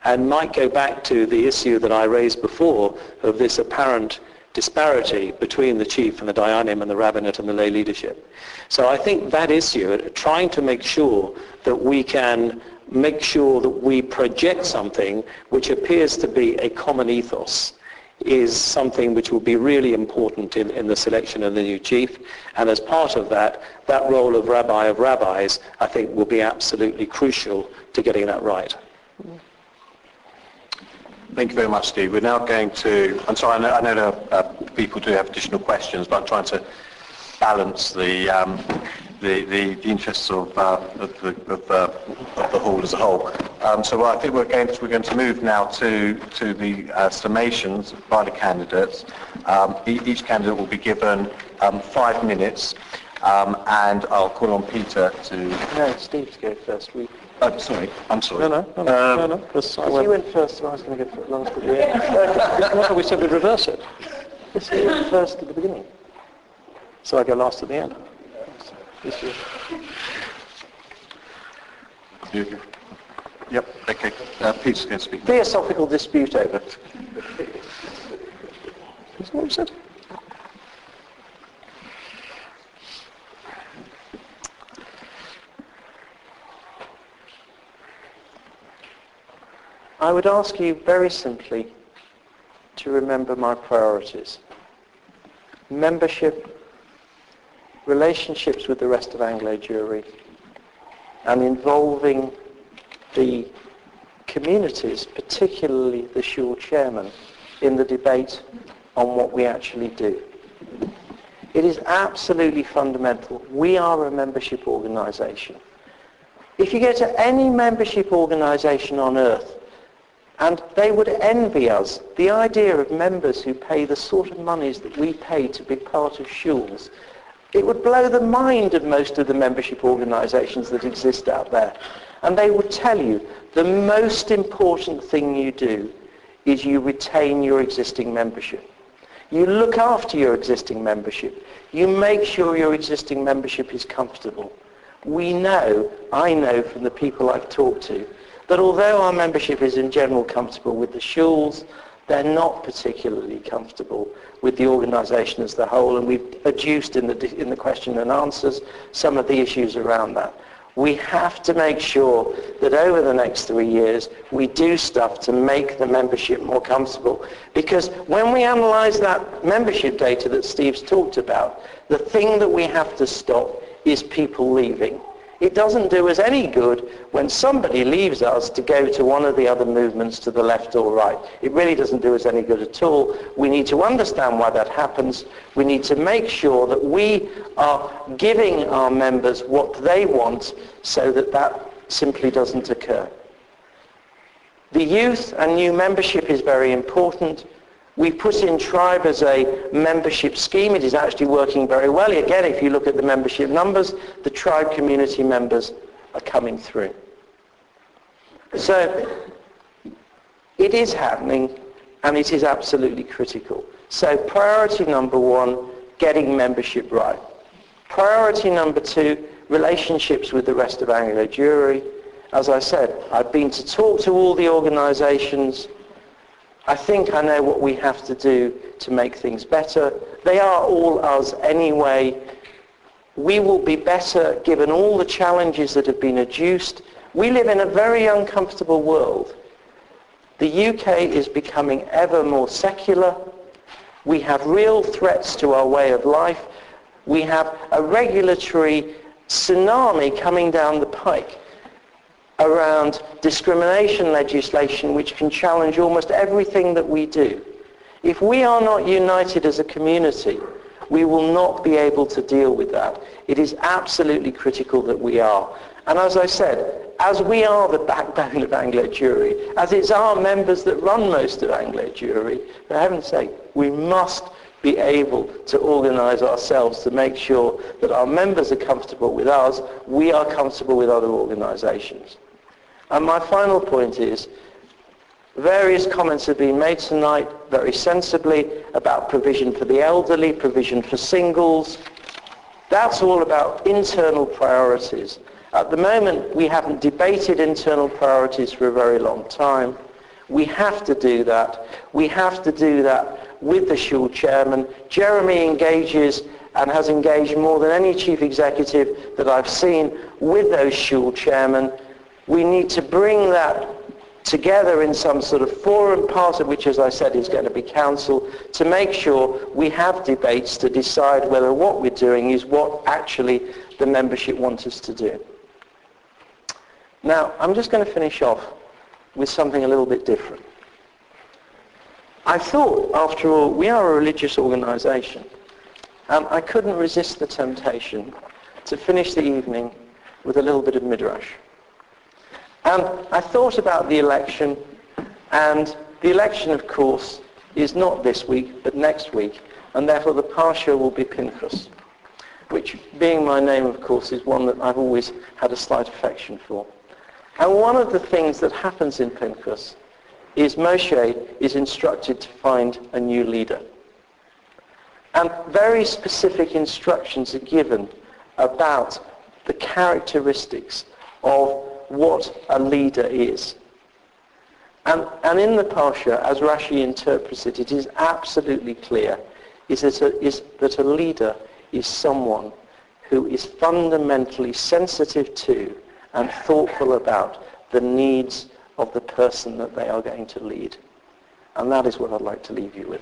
and might go back to the issue that I raised before of this apparent disparity between the chief and the dayanim and the rabbinate and the lay leadership. So I think that issue, trying to make sure that we can make sure that we project something which appears to be a common ethos, is something which will be really important in the selection of the new chief. And as part of that, that role of rabbi of rabbis, I think, will be absolutely crucial to getting that right. Thank you very much, Steve. We're now going to, I'm sorry, I know people do have additional questions, but I'm trying to balance the interests of the hall as a whole. So I think we're going to move now to the summations by the candidates. Each candidate will be given 5 minutes, and I'll call on Peter to... No, Steve to go first. I'm sorry. No. Because you went first, so I was going to go last at the end. No, we said we'd reverse it. Yes, you went first at the beginning. So I go last at the end. Yep, okay. Peter's going to speak. Theosophical dispute over. That's what we said. I would ask you very simply to remember my priorities. Membership, relationships with the rest of Anglo Jewry, and involving the communities, particularly the Shul chairman, in the debate on what we actually do. It is absolutely fundamental. We are a membership organisation. If you go to any membership organisation on earth, and they would envy us, the idea of members who pay the sort of monies that we pay to be part of shuls, it would blow the mind of most of the membership organisations that exist out there. And they would tell you the most important thing you do is you retain your existing membership. You look after your existing membership. You make sure your existing membership is comfortable. I know from the people I've talked to, that although our membership is in general comfortable with the shuls, they're not particularly comfortable with the organisation as the whole, and we've adduced in the question and answers some of the issues around that. We have to make sure that over the next 3 years we do stuff to make the membership more comfortable, because when we analyse that membership data that Steve's talked about, the thing that we have to stop is people leaving. It doesn't do us any good when somebody leaves us to go to one of the other movements to the left or right. It really doesn't do us any good at all. We need to understand why that happens. We need to make sure that we are giving our members what they want so that that simply doesn't occur. The youth and new membership is very important. We put in Tribe as a membership scheme. It is actually working very well. Again, if you look at the membership numbers, the Tribe community members are coming through. So it is happening, and it is absolutely critical. So priority number one, getting membership right. Priority number two, relationships with the rest of Anglo Jewry. As I said, I've been to talk to all the organisations. I think I know what we have to do to make things better. They are all us anyway. We will be better given all the challenges that have been adduced. We live in a very uncomfortable world. The UK is becoming ever more secular. We have real threats to our way of life. We have a regulatory tsunami coming down the pike around discrimination legislation which can challenge almost everything that we do. If we are not united as a community, we will not be able to deal with that. It is absolutely critical that we are. And as I said, as we are the backbone of Anglo Jewry, as it's our members that run most of Anglo Jewry, for heaven's sake, we must be able to organise ourselves to make sure that our members are comfortable with us, we are comfortable with other organisations. And my final point is, various comments have been made tonight, very sensibly, about provision for the elderly, provision for singles. That's all about internal priorities. At the moment, we haven't debated internal priorities for a very long time. We have to do that. We have to do that with the Schule chairman. Jeremy engages and has engaged more than any chief executive that I've seen with those Schule chairmen. We need to bring that together in some sort of forum, part of which, as I said, is going to be council, to make sure we have debates to decide whether what we're doing is what actually the membership wants us to do. Now, I'm just going to finish off with something a little bit different. I thought, after all, we are a religious organisation, and I couldn't resist the temptation to finish the evening with a little bit of midrash. And I thought about the election, and the election, of course, is not this week, but next week, and therefore the Parsha will be Pinchas, which, being my name, of course, is one that I've always had a slight affection for. And one of the things that happens in Pinchas is Moshe is instructed to find a new leader. And very specific instructions are given about the characteristics of what a leader is. And in the Parsha, as Rashi interprets it, it is absolutely clear is that a leader is someone who is fundamentally sensitive to and thoughtful about the needs of the person that they are going to lead. And that is what I'd like to leave you with.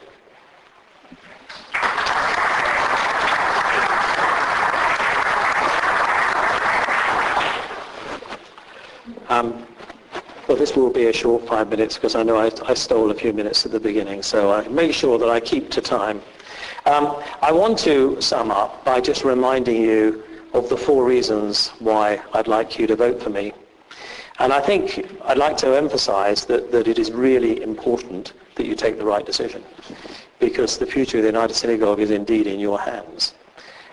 Well, this will be a short 5 minutes because I know I stole a few minutes at the beginning, so I make sure that I keep to time. I want to sum up by just reminding you of the 4 reasons why I'd like you to vote for me. And I think I'd like to emphasize that it is really important that you take the right decision, because the future of the United Synagogue is indeed in your hands.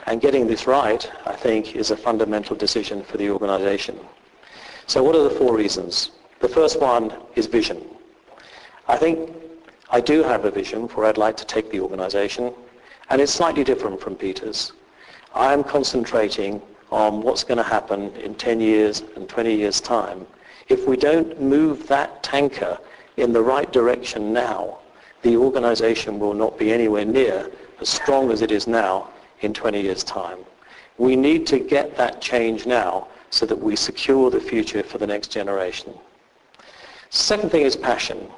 And getting this right, I think, is a fundamental decision for the organization. So what are the 4 reasons? The first one is vision. I think I do have a vision for where I'd like to take the organization, and it's slightly different from Peter's. I am concentrating on what's going to happen in 10 years and 20 years' time. If we don't move that tanker in the right direction now, the organization will not be anywhere near as strong as it is now in 20 years' time. We need to get that change now so that we secure the future for the next generation. Second thing is passion.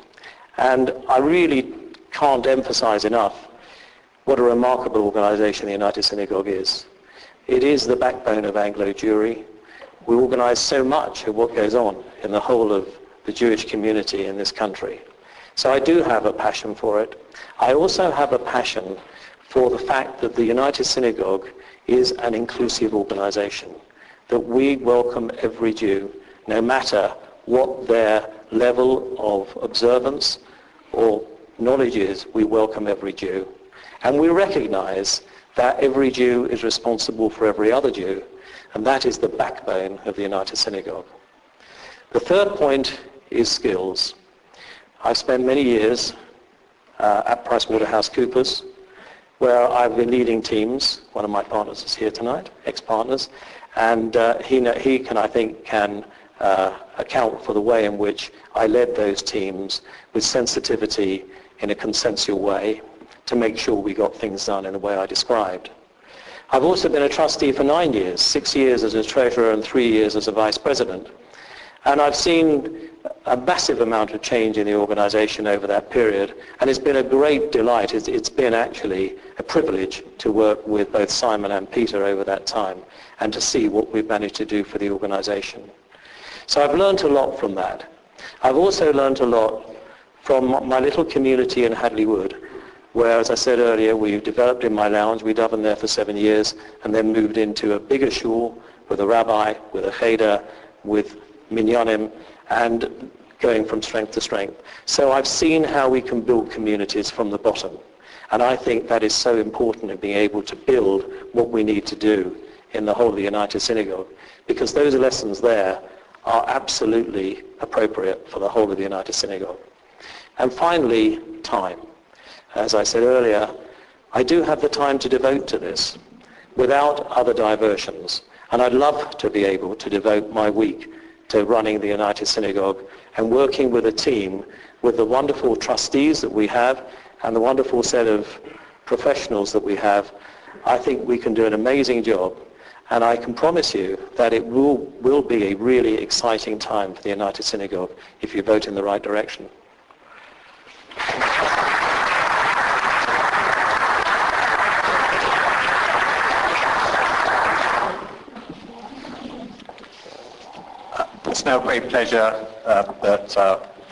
And I really can't emphasize enough what a remarkable organization the United Synagogue is. It is the backbone of Anglo Jewry. We organize so much of what goes on in the whole of the Jewish community in this country. So I do have a passion for it. I also have a passion for the fact that the United Synagogue is an inclusive organization, that we welcome every Jew, no matter what their level of observance or knowledge is. We welcome every Jew. And we recognize that every Jew is responsible for every other Jew, And that is the backbone of the United Synagogue. The third point is skills. I've spent many years at PricewaterhouseCoopers, where I've been leading teams. One of my partners is here tonight, ex-partners, and he can account for the way in which I led those teams with sensitivity in a consensual way to make sure we got things done in the way I described. I've also been a trustee for 9 years, 6 years as a treasurer and 3 years as a vice president. And I've seen a massive amount of change in the organization over that period, and it's been a great delight. It's been actually a privilege to work with both Simon and Peter over that time and to see what we've managed to do for the organization. So I've learned a lot from that. I've also learned a lot from my little community in Hadley Wood, where, as I said earlier, we developed in my lounge. We'd been there for 7 years and then moved into a bigger shul with a rabbi, with a cheder, with minyanim, and going from strength to strength. So I've seen how we can build communities from the bottom. And I think that is so important in being able to build what we need to do in the whole of the United Synagogue, because those lessons there are absolutely appropriate for the whole of the United Synagogue. And finally, time. As I said earlier, I do have the time to devote to this without other diversions. And I'd love to be able to devote my week to running the United Synagogue and working with a team with the wonderful trustees that we have and the wonderful set of professionals that we have. I think we can do an amazing job, and I can promise you that it will be a really exciting time for the United Synagogue if you vote in the right direction. It's now a great pleasure that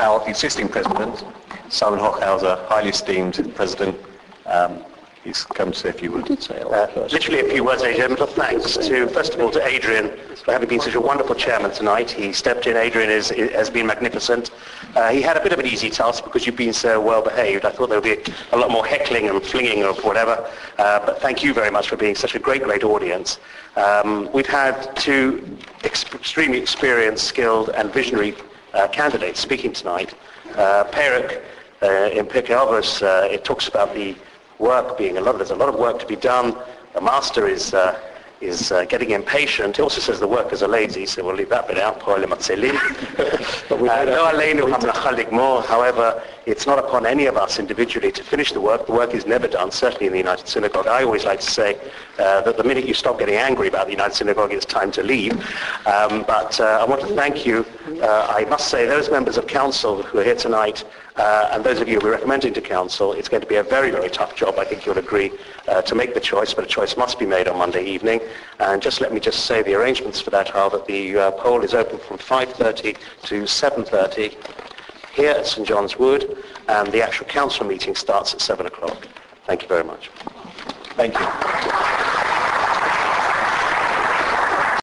our existing president, Simon Hochhauser, highly esteemed president, he's come to say a few words. Literally a few words, Adrian. Little thanks first of all, to Adrian for having been such a wonderful chairman tonight. He stepped in. Adrian has been magnificent. He had a bit of an easy task because you've been so well behaved. I thought there would be a lot more heckling and flinging of whatever. But thank you very much for being such a great audience. We've had two extremely experienced, skilled and visionary candidates speaking tonight. Perek in Pirkei Avos, it talks about the work being there's a lot of work to be done. The master is getting impatient. It also says the workers are lazy, so we'll leave that bit out. However, it's not upon any of us individually to finish the work. The work is never done, certainly in the United Synagogue. I always like to say that the minute you stop getting angry about the United Synagogue, it's time to leave. But I want to thank you. I must say, those members of council who are here tonight, and those of you who are recommending to council, it's going to be a very, very tough job. I think you'll agree to make the choice, but a choice must be made on Monday evening. And let me say the arrangements for that are that the poll is open from 5:30 to 7:30 here at St John's Wood, and the actual council meeting starts at 7 o'clock. Thank you very much. Thank you.